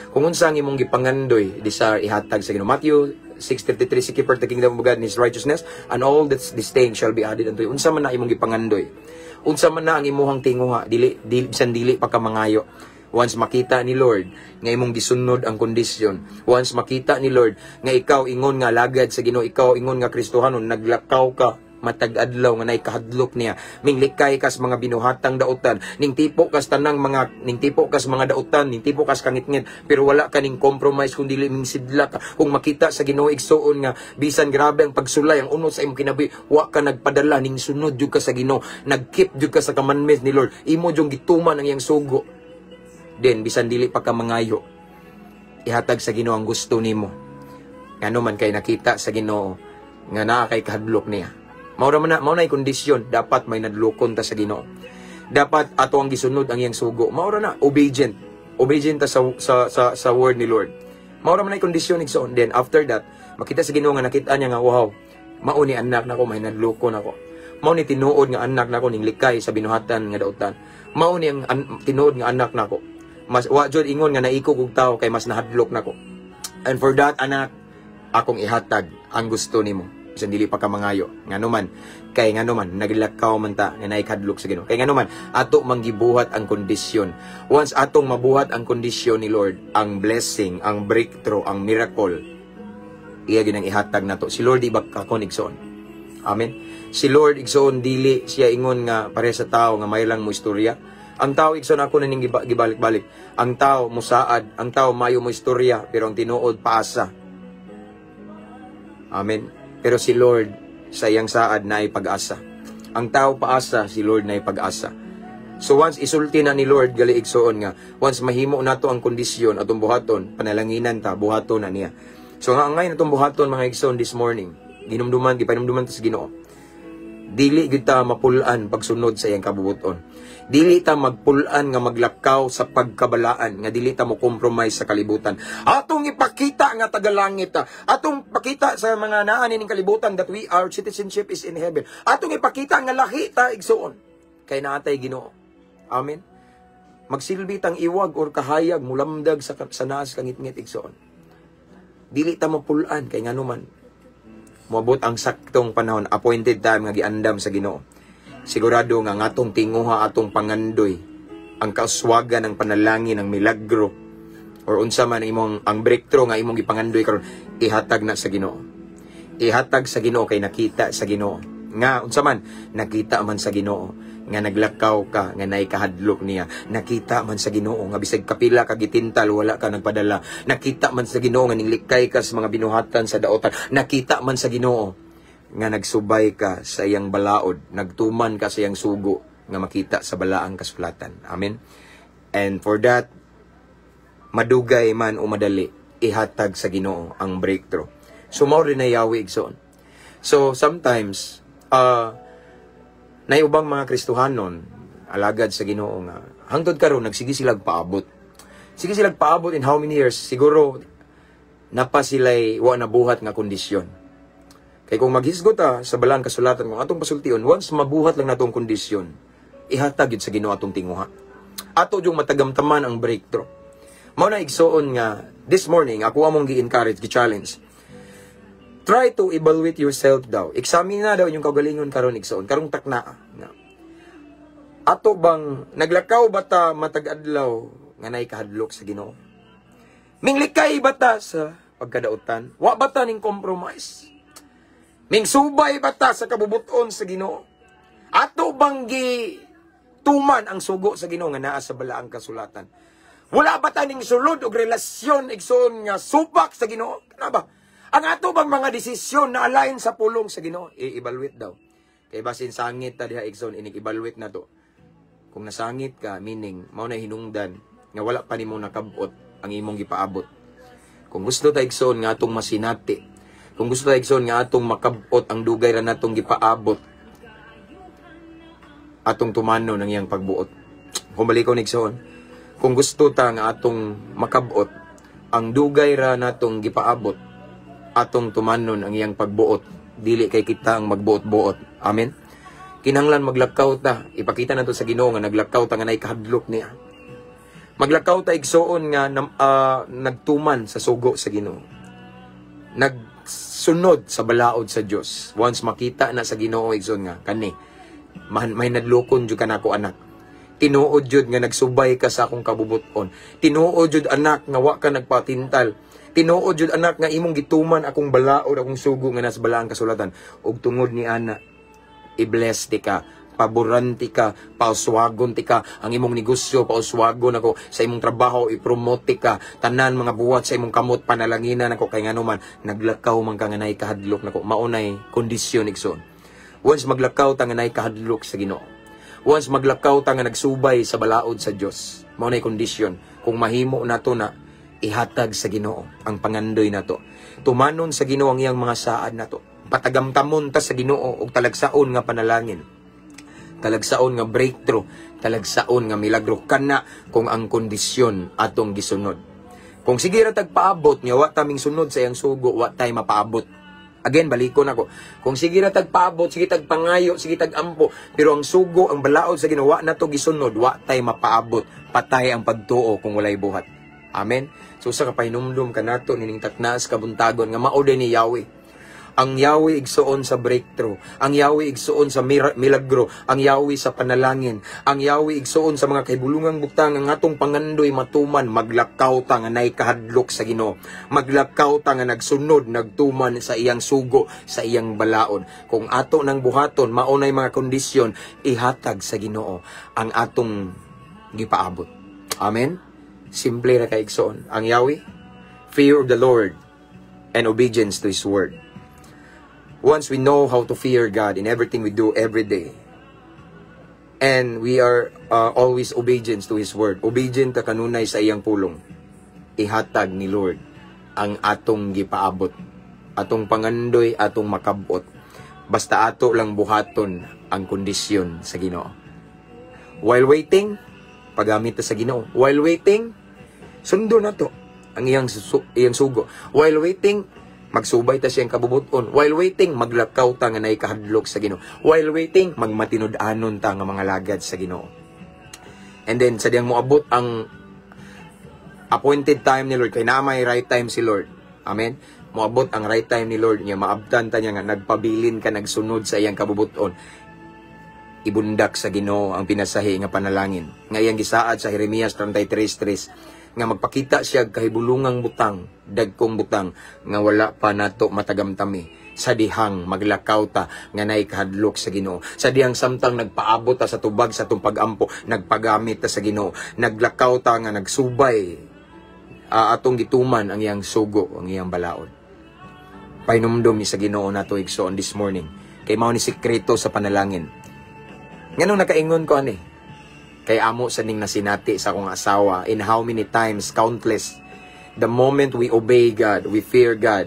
Kung unsa ang imong gipangandoy, desire ihatag sa Ginoo. Matthew 6:33, seek ye first the kingdom of God and His righteousness, and all these things shall be added unto you. Unsa man na imong gipangandoy, unsa man na ang imuhang tinguha, dili pa ka mangayo. Once makita ni Lord nga imong gisunod ang kondisyon, once makita ni Lord nga ikaw ingon nga lagad sa Ginoo, ikaw ingon nga Kristohanon, naglakaw ka matag-adlaw nga nay kahadlok niya, minglikay kas mga binuhatang dautan, ning tipo kas mga dautan, ning tipo kas kangit-ngit, pero wala ka ning compromise kundi liming sidla ka. Kung makita sa Ginoo igsoon nga bisan grabe ang pagsulay, ang unod sa imong kinabuhi, wa ka nagpadala ning sunod jud ka sa Ginoo, nagkeep jud ka sa commandments ni Lord, imo jud gituman ang iyang sugo, then bisan dili pa ka mangayo, ihatag sa Ginoo ang gusto nimo. Ngano man kay nakita sa Ginoo nga naa kay kahadlok niya. Mao na kondisyon, dapat may nadlukon ta sa Ginoo. dapat ato ang gisunod ang iyang sugo. Maura na obedient ta sa word ni Lord. Maura man ay kondisyon igsoon. Then after that, makita sa Ginoo nga nakita niya nga wow, mao ni anak nako mahinadloko nako. Mao ni tinuod nga anak nako ning likay sa binuhatan nga daotan. Mao ni ang tinuod nga anak nako. Mas wa jud ingon nga naiko kog tawo kay mas nahadlok nako. And for that anak, akong ihatag ang gusto nimo. Bisan dili pa ka mangayo. Ngano man, kay ngano man naglakaw man ta nga naikadlok sa Ginoo. Kay ngano man ato manggibuhat ang kondisyon. Once atong mabuhat ang kondisyon ni Lord, ang blessing, ang breakthrough, ang miracle, iya ginang ihatag nato. Si Lord ibak kakon igsoon. Amen. Si Lord igsoon dili siya ingon nga pare sa tao nga may lang mo istorya. Ang tao igsoon ako na ning gibalik-balik. Ang tao musaad, ang tao mayo mo istorya, pero ang tinuod paasa. Amen. Pero si Lord sa iyang saad na ay pag-asa. Ang tao paasa, si Lord na ay pag-asa. So once isulti na ni Lord gali igsoon nga, once mahimo nato ang kondisyon atong buhaton, panalanginan ta, buhaton na niya. So nga ngayon atong buhaton mga igsoon this morning, gipanumduman ta sa Ginoo. Dili gid ta mapulan pagsunod sa iyang kabubuton. Dili ta magpulan nga maglakaw sa pagkabalaan, nga dili ta mo compromise sa kalibutan. Atong ipakita nga tagalangit ta. Atong pakita sa mga naa ning kalibutan that our citizenship is in heaven. Atong ipakita nga lahi ta igsoon kay naatay Ginoo. Amen. Magsilbi tang iwag or kahayag mulamdag sa naas kangit-ngit igsoon. Dili ta mapulan kay ngano man moabot ang saktong panahon, appointed time nga giandam sa Ginoo. Sigurado nga atong tinguha atong pangandoy ang kauswagan ng panalangin ng milagro or unsa man imong ang breakthrough nga imong gipangandoy karon ihatag na sa Ginoo. Ihatag sa Ginoo kay nakita sa Ginoo. Nga unsa man nakita man sa Ginoo nga naglakaw ka nga naay kahadlok niya. Nakita man sa Ginoo nga bisag kapila ka gitintal wala ka nagpadala. Nakita man sa Ginoo nga ninglikay ka sa mga binuhatan sa daotan. Nakita man sa Ginoo nga nagsubay ka sa iyang balaod, nagtuman ka sa iyang sugo nga makita sa balaang kasulatan. Amen. And for that, madugay man o madali, ihatag sa Ginoo ang breakthrough. So mao rin na yawi igsoon. So sometimes naibang mga Kristohanon alagad sa Ginoo nga hangtod karon nagsige silang paabot. Sige silang paabot in how many years? Siguro napa sila'y wa nabuhat nga kondisyon. Kaya kung maghisgot sa balang kasulatan kung atong pasultion, once mabuhat lang natong kondisyon, ihatag yun sa Ginoo atong tinguha. Ato yung matagamtaman ang breakthrough. Mao na igsoon nga, this morning, ako among gi-encourage, gi-challenge. Try to evaluate yourself daw. Examine na daw yung kagalingon karon igsoon. Karong takna. Ato bang, naglakaw bata matag-adlaw nga naay kahadlok sa Ginoo? Minglikay bata sa pagkadautan? Wa bata ning compromise? Ming subay bata sa kabubuton sa Ginoo? Ato banggi tuman ang sugo sa Ginoo nga naa sa balaang kasulatan? Wala ba taning sulod og relasyon igsoon nga supak sa Ginoo? Kana ba? Ang ato bang mga desisyon na align sa pulong sa Ginoo? I-evaluate daw. Kay basin sangit ta diha igsoon inig-evaluate na to. Kung nasangit ka, meaning mao na hinungdan nga wala pa nimo nakabot ang imong gipaabot. Kung gusto ta igsoon nga atong masinati, kung gusto tayo igsoon nga atong makabot ang dugay ra natong gipaabot, atong tumano ng iyang pagbuot. Kung balikon igsoon, kung gusto ta nga atong makabot ang dugay ra natong gipaabot, atong tumanon ang iyang pagbuot, dili kay kita ang magbuot-buot. Amen. Kinahanglan maglakaw ta, ipakita nato sa Ginoo nga naglakaw ta nga naay kahadlok niya. Maglakaw ta igsoon nga nagtuman sa sugo sa Ginoo. Sunod sa balaod sa Dios. Once makita na sa Ginoo igsoon nga kani may nadlokon jud kanako anak. Tinuod jud nga nagsubay ka sa akong kabubuton. Tinuod jud anak nga wa ka nagpatintal. Tinuod jud anak nga imong gituman akong balaod akong sugo nga nasa balaang kasulatan. Ug tungod ni ana i-bless ti ka, paboranti ka, pauswagon ti ka, ang imong negosyo, pauswagon ako, sa imong trabaho, ipromote ka, tanan mga buhat sa imong kamot, panalanginan ako, kay nga naman, naglakaw man ka nga naay kahadlok nako, maunay kondisyon igsoon. Once maglakaw ta nga naay kahadlok sa Ginoo, once maglakaw ta nga nagsubay sa balaod sa Dios, maunay kondisyon, kung mahimo nato na, ihatag sa Ginoo ang pangandoy nato. Tumanon sa Ginoo ang iyang mga saad nato. Patagamtamon ta sa Ginoo og talagsaon nga panalangin. talagsaon nga breakthrough, talagsaon nga milagro kana kung ang kondisyon atong gisunod. Kung sige ra tagpaabot nya wa taming sunod sa iyang sugo, wa tay mapaabot. Again, balikon ako. Kung sige ra tagpaabot, sige tagpangayo, sige tagampo, pero ang sugo, ang balaod sa ginawa na to gisunod, wa tay mapaabot, patay ang pagtuo kung walay buhat. Amen. So sa kapahinumdum kanato nining taknas kabuntagon nga mao ni Yahweh. Ang Yahweh igsuon sa breakthrough, ang Yahweh igsuon sa milagro, ang Yahweh sa panalangin, ang Yahweh igsuon sa mga kahibulungang butang ang atong pangandoy matuman, maglakaw ta nga nay kahadlok sa Ginoo, maglakaw ta nga nagsunod, nagtuman sa iyang sugo, sa iyang balaod. Kung ato nang buhaton, maunay mga kondisyon, ihatag sa Ginoo ang atong gipaabot. Amen. Simple ra kay igsuon ang Yahweh, fear of the Lord and obedience to His word. Once we know how to fear God in everything we do every day, and we are always obedient to His word, obedient ta kanunay sa iyang pulong, ihatag ni Lord ang atong gipaabot, atong pangandoy, atong makabot. Basta ato lang buhaton ang kondisyon sa Ginoo. While waiting, paggamit ta sa Ginoo. While waiting, sundo na to ang iyang sugo. While waiting, magsubay ta siyang kabubuton. While waiting, maglakaw ta nga nay kahadlok sa Ginoo. While waiting, magmatinud-anon ta nga mga lagad sa Ginoo. And then sa diyang moabot ang appointed time ni Lord, kay na may right time si Lord. Amen. Moabot ang right time ni Lord niya, maabtan ta niya nga nagpabilin ka, nagsunod sa iyang kabubuton. Ibundak sa Ginoo ang pinasahi nga panalangin. Nga iyang gisaad sa Jeremias 33:3 nga magpakita siya kahibulungang butang, dagkong butang, nga wala pa nato matagamtami. Sa dihang maglakaw ta nga nay kahadlok sa Ginoo. Sa dihang samtang nagpaabot ta sa tubag sa atong pagampo, nagpagamit ta sa Ginoo. Naglakaw ta nga nagsubay atong gituman ang iyang sugo, ang iyang balaod. Painumdum ni sa Ginoo nato igsoon this morning. Kay mao ni sikreto sa panalangin. Nganong nakaingon ko ani? Kay amo sa ning nasinati sa akong asawa, in how many times, countless, the moment we obey God, we fear God,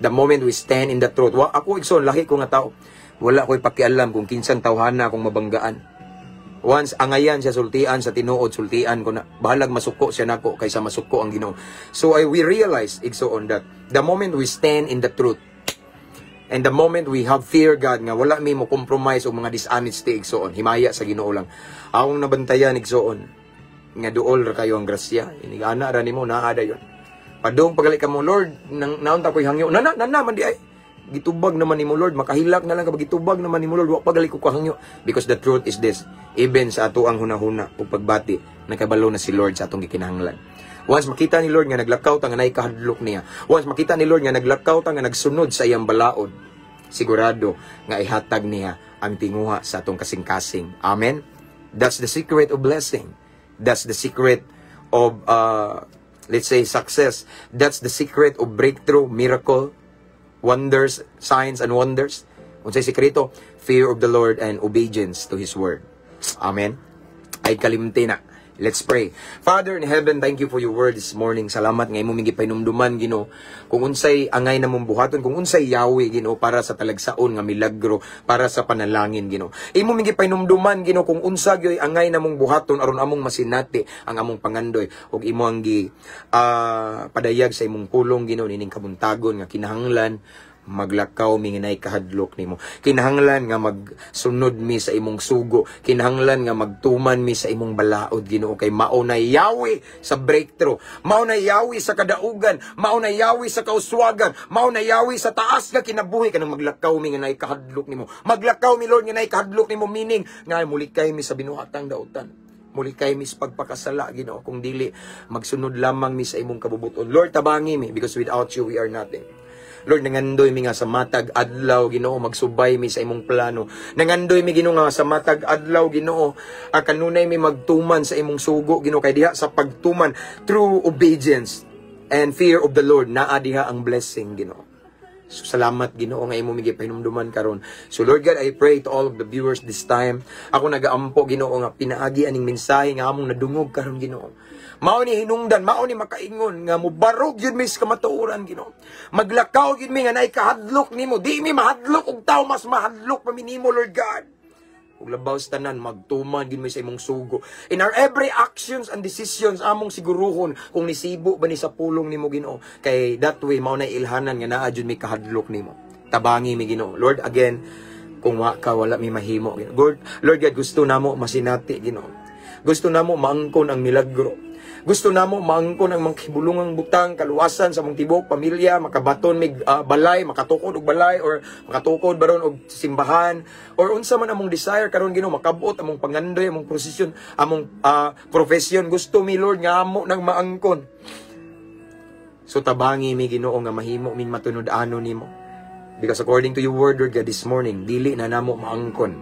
the moment we stand in the truth. Ako igsoon, lahi ko nga tao. Wala ko'y pakialam kung kinsang tawhana akong mabanggaan. Once angayan siya sultian sa tinuod, sultian ko na, bahalag masuko siya nako kaysa masuko ang Ginoo. So we realize igsoon that the moment we stand in the truth, and the moment we have fear God, nga wala mi mo compromise o mga dishonesty igsoon, himaya sa Ginoo lang. Akong nabantayan igsoon, nga duol ra kayo ang grasya. Inigana ra nimo naada yon. Padung pagali ka mo, Lord, naon ta ko'y hangyo. Nana man di ay. Gitubag naman nimo Lord, makahilak na lang kapag gitubag naman nimo Lord, wa pagali ko kahangyo. Because the truth is this, even sa ato ang hunahuna ug pagbati, nakabalo na si Lord sa atong gikinahanglan. Once makita ni Lord nga naglakaw ta nga nay kahadlok niya, once makita ni Lord nga naglakaw ta nga nagsunod sa iyang balaod, sigurado nga ihatag niya ang tinguha sa atong kasing-kasing. Amen. That's the secret of blessing. That's the secret of let's say success. That's the secret of breakthrough, miracle, wonders, signs and wonders. Unsay sekreto? Fear of the Lord and obedience to His word. Amen. Ay kalimti na. Let's pray. Father in heaven, thank you for your word this morning. Salamat nga imo mingi painumduman, Ginoo. Kung unsay angay na mong buhaton, kung unsay Yahweh, Ginoo, para sa talagsaon nga milagro, para sa panalangin, Ginoo. Imo mingi painumduman, Ginoo, kung unsa gyoy angay na mong buhaton aron among masinati ang among pangandoy ug imo ang padayag sa imong pulong, Ginoo, nining kabuntagon nga kinahanglan maglakaw mi nginay kahadlok nimo. Kinahanglan nga magsunod mi sa imong sugo. Kinahanglan nga magtuman mi sa imong balaod, Ginoo, kay mao na Yahweh sa breakthrough. Mao na Yahweh sa kadaugan. Mao na Yahweh sa kauswagan. Mao na Yahweh sa taas nga kinabuhi kanang maglakaw mi nginay kahadlok nimo. Maglakaw mi Lord nginay kahadlok nimo, meaning nga mulikay mi sa binuhatang dautan. Mulikay mi sa pagpakasala, Ginoo, kung dili magsunod lamang mi sa imong kabubuton. Lord, tabangi mi, because without you we are nothing. Lord, nangandoy mi nga sa matag adlaw, Ginoo, magsubay mi sa imong plano. Nangandoy mi, Ginoo, nga sa matag adlaw, Ginoo, kanunay mi magtuman sa imong sugo, Ginoo, kay diha sa pagtuman through obedience and fear of the Lord, naa diha ang blessing, Ginoo. So, salamat, Ginoo, nga imo mi gipahinumduman karon. So Lord God, I pray to all of the viewers this time. Ako nagaampo, Ginoo, nga pinaagi aning mensahe nga among nadungog karon, Ginoo. Mao ni hinungdan, mao ni makaingon nga mubarog yun mi sa kamatuoran, Ginoo. Maglakaw yun mi nga nay kahadlok nimo. Di mi mahadlok og tao, mas mahadlok pa mi nimo, Lord God. ug labaw sa tanan magtuman gid mi sa imong sugo. In our every actions and decisions among siguruhon kung nisibo ba ni sa pulong nimo Ginoo, kay that way mao na ilhanan nga naa jud mi kahadlok nimo. Tabangi mi Ginoo. Lord, again, kung wa ka wala mi mahimo Ginoo. Lord God, gusto namo masinati Ginoo. Gusto namo maangkon ang milagro. Gusto namo maangkon ang mga kibulungang butang, kaluwasan sa mong tibok pamilya, makabaton mig balay, makatukod og balay, or makatukod baron og simbahan, or unsa man among desire karon Ginoo, makabot among pangandoy, among prosesyon, among profession. Gusto mi Lord nga amo nang maangkon. So tabangi mi Ginoo nga mahimo min matunod-ano nimo. Because according to your word, Lord God, this morning, dili na namo maangkon.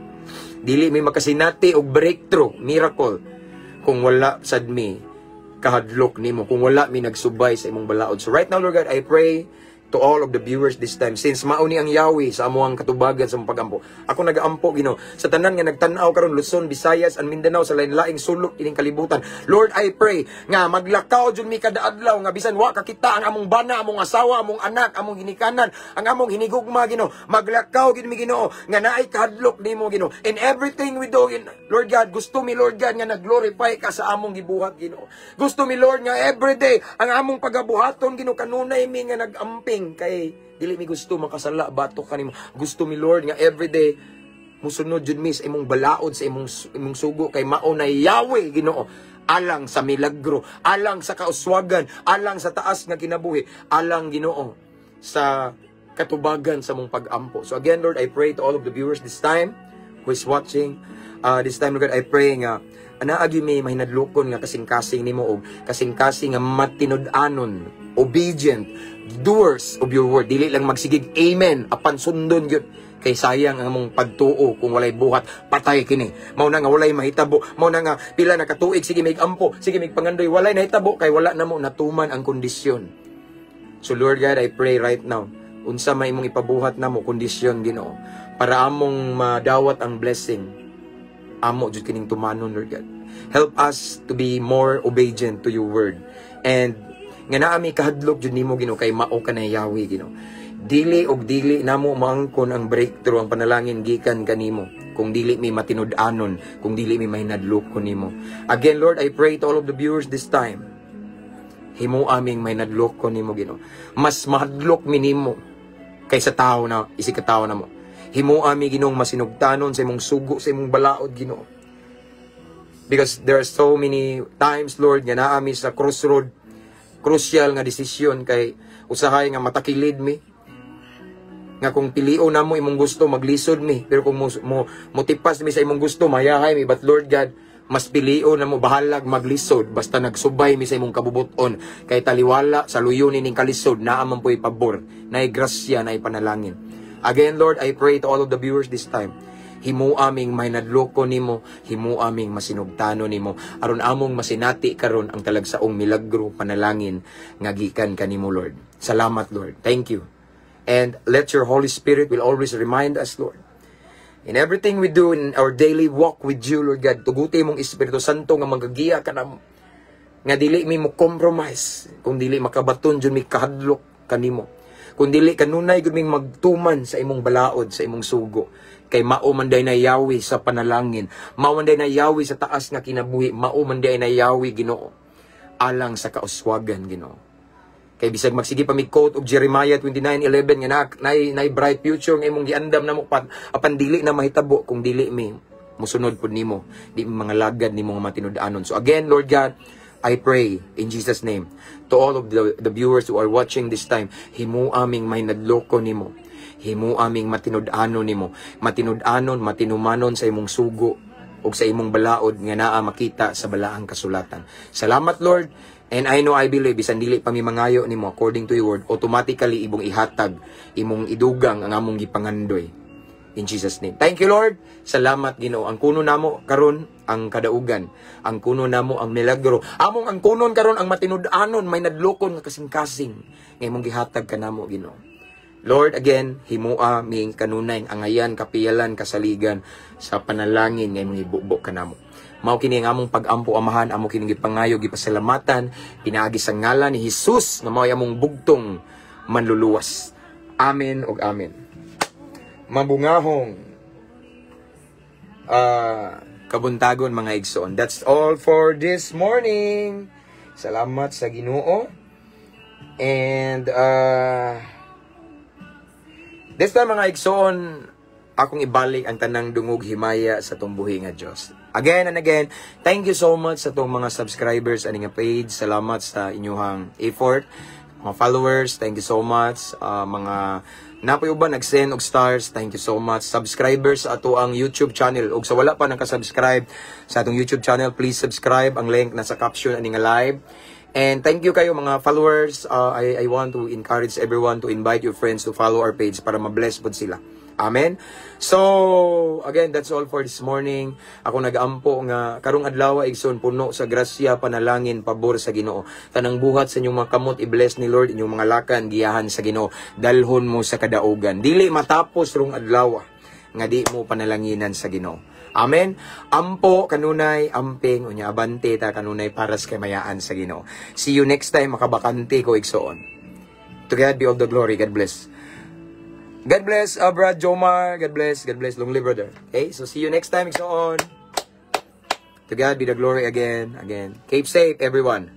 Dili mi makasinati og breakthrough, miracle, kung wala sad mi kahadlok nimo, kung wala mi nagsubay sa imong balaod. So right now, Lord God, I pray to all of the viewers this time, since mauni ang Yahweh sa amuang katubagan sa mong pag-ampo. Ako nag-aampo Ginoo sa tanan nga nagtan-aw karon Luzon, Visayas, and Mindanao, sa lain-laing sulok ining kalibutan. Lord, I pray nga maglakaw jud mi kada adlaw nga bisan wa kakita ang among bana, among asawa, among anak, among ginikanan, ang among hinigugma Ginoo. Maglakaw gid mi Ginoo nga naay kahadlok nimo Ginoo. In everything we do, Lord God, gusto mi Lord God nga nag-glorify ka sa among gibuhat Ginoo. Gusto mi Lord nga everyday ang among pagabuhaton Ginoo, kanunay mi nga nagamping kay dili mi gusto makasala batok kanimo. Gusto mi Lord nga everyday musunod jud mi sa imong balaod, sa imong sugo, kay mao na Yahweh Ginoo, alang sa milagro, alang sa kauswagan, alang sa taas nga kinabuhi, alang Ginoo sa katubagan sa mong pag-ampo. So again, Lord, I pray to all of the viewers this time who is watching. This time, Lord, I pray nga anaagi may mahinadlokon nga kasing-kasing nimo og kasing-kasing nga matinud-anon, obedient doers of your word. Dili lang magsigig amen apan sundon gyud, kay sayang ang among pagtuo kung walay buhat, patay kini. Mao na nga walay mahitabo, mao na nga pila na katuig sige mig ampo, sige mig pangandoy, walay nahitabo kay wala namo natuman ang kondisyon. So Lord God, I pray right now, unsa may imong ipabuhat namo kondisyon Ginoo para among madawat ang blessing, amo jud kining tumanon Lord God. Help us to be more obedient to your word, and nga naa mi kahadlok jud nimo Ginoo, kay mao ka na Yahweh Ginoo. Dili og dili namo maangkon ang breakthrough, ang panalangin gikan kanimo kung dili mi matinud-anon, kung dili mi mahinadlokon nimo. Again Lord, I pray to all of the viewers this time, himo aming mahinadlokon nimo Ginoo. Mas mahadlok mi nimo kaysa tao na isikatawo namo. Himo ami Ginoong masinugtanon sa imong sugo, sa imong balaod Ginoo. Because there are so many times Lord nga naa mi sa crossroad, crucial nga desisyon, kay usahay nga matakilid mi nga kung pilion namo imong gusto maglisod mi, pero kung motipas mi sa imong gusto mayahay mi. But Lord God, mas pilion namo bahalag maglisod basta nagsubay mi sa imong kabubuton, kay taliwala sa luyon ning kalisod naa man po'y pabor, naay grasya, naay panalangin. Again Lord, I pray to all of the viewers this time, himo aming mahinadloko nimo, himo aming masinugtano nimo, aron among masinati karon ang talagsaong milagro, panalangin nga gikan kanimo Lord. Salamat Lord. Thank you. And let your Holy Spirit will always remind us Lord, in everything we do in our daily walk with you Lord God, tuguti mong Espiritu Santo nga magagiya kanamo, nga dili mi mo compromise, kung dili makabaton jud mi kahadlok kanimo, kung dili kanunay gud ming magtuman sa imong balaod, sa imong sugo, kay mao man day na Yahweh sa panalangin, mao man day na Yahweh sa taas nga kinabuhi, mao man day na Yahweh Ginoo alang sa kauswagan Ginoo. Kay bisag magsige pa mi quote og Jeremiah 29:11 nga nay bright future nga imong giandam namo apan dili na mahitabo kung dili mi musunod pud nimo, di mga lagad nimo nga matinud-anon. So again Lord God, I pray in Jesus name to all of the viewers who are watching this time, himo aming mahinadloko nimo, himo aming matinud-anon nimo, matinud-anon, matinumanon sa imong sugo o sa imong balaod nga naa makita sa balaang kasulatan. Salamat Lord. And I know, I believe, bisan dili pa mi mangayo nimo according to your word, automatically ibong ihatag, imong idugang ang among gipangandoy. In Jesus name. Thank you Lord. Salamat Ginoo. Ang kuno namo karon ang kadaugan, ang kuno namo ang milagro. Among ang kunon karon ang matinud-anon, may nadlokon nga kasing-kasing nga imong gihatag kanamo Ginoo. Lord, again, himua ming kanunay ang angayan, kapiyalan, kasaligan sa panalangin nga imong ibubok kanamo. Mao kini nga among pag-ampo amahan, amo kini gipangayo, gipasalamatan, pinaagi sa ngalan ni Jesus nga mao among bugtong manluluwas. Amen ug amen. Mabungahong kabuntagon mga igsoon. That's all for this morning. Salamat sa Ginoo. And this time mga igsoon, akong ibalik ang tanang dungog himaya sa tumbuhi nga Dios. Again and again, thank you so much sa tong mga subscribers ani nga page. Salamat sa inyong effort. Mga followers, thank you so much. Mga napoy uban nag-send og stars, thank you so much. Subscribers sa ato ang YouTube channel. Ug sa wala pa naka-subscribe sa atong YouTube channel, please subscribe. Ang link nasa caption ani nga live. And thank you kayo mga followers. I want to encourage everyone to invite your friends to follow our page para ma-bless pod sila. Amen. So, again, that's all for this morning. Ako nag-ampo nga karong adlaw igsoon puno sa grasya, panalangin, pabor sa Ginoo. Tanang buhat sa inyong mga kamot i-bless ni Lord, inyong mga lakan giyahan sa Ginoo. Dalhon mo sa kadaugan. Dili matapos rong adlaw nga di mo panalanginan sa Ginoo. Amen. Ampo kanunay amping unya abante ta kanunay paras kay mayaan sa Ginoo. See you next time makabakante ko igsoon. To God be all the glory. God bless. God bless, Brad Jomar. God bless, Lonely Brother. Okay, so see you next time, so on. To God be the glory again. Keep safe, everyone.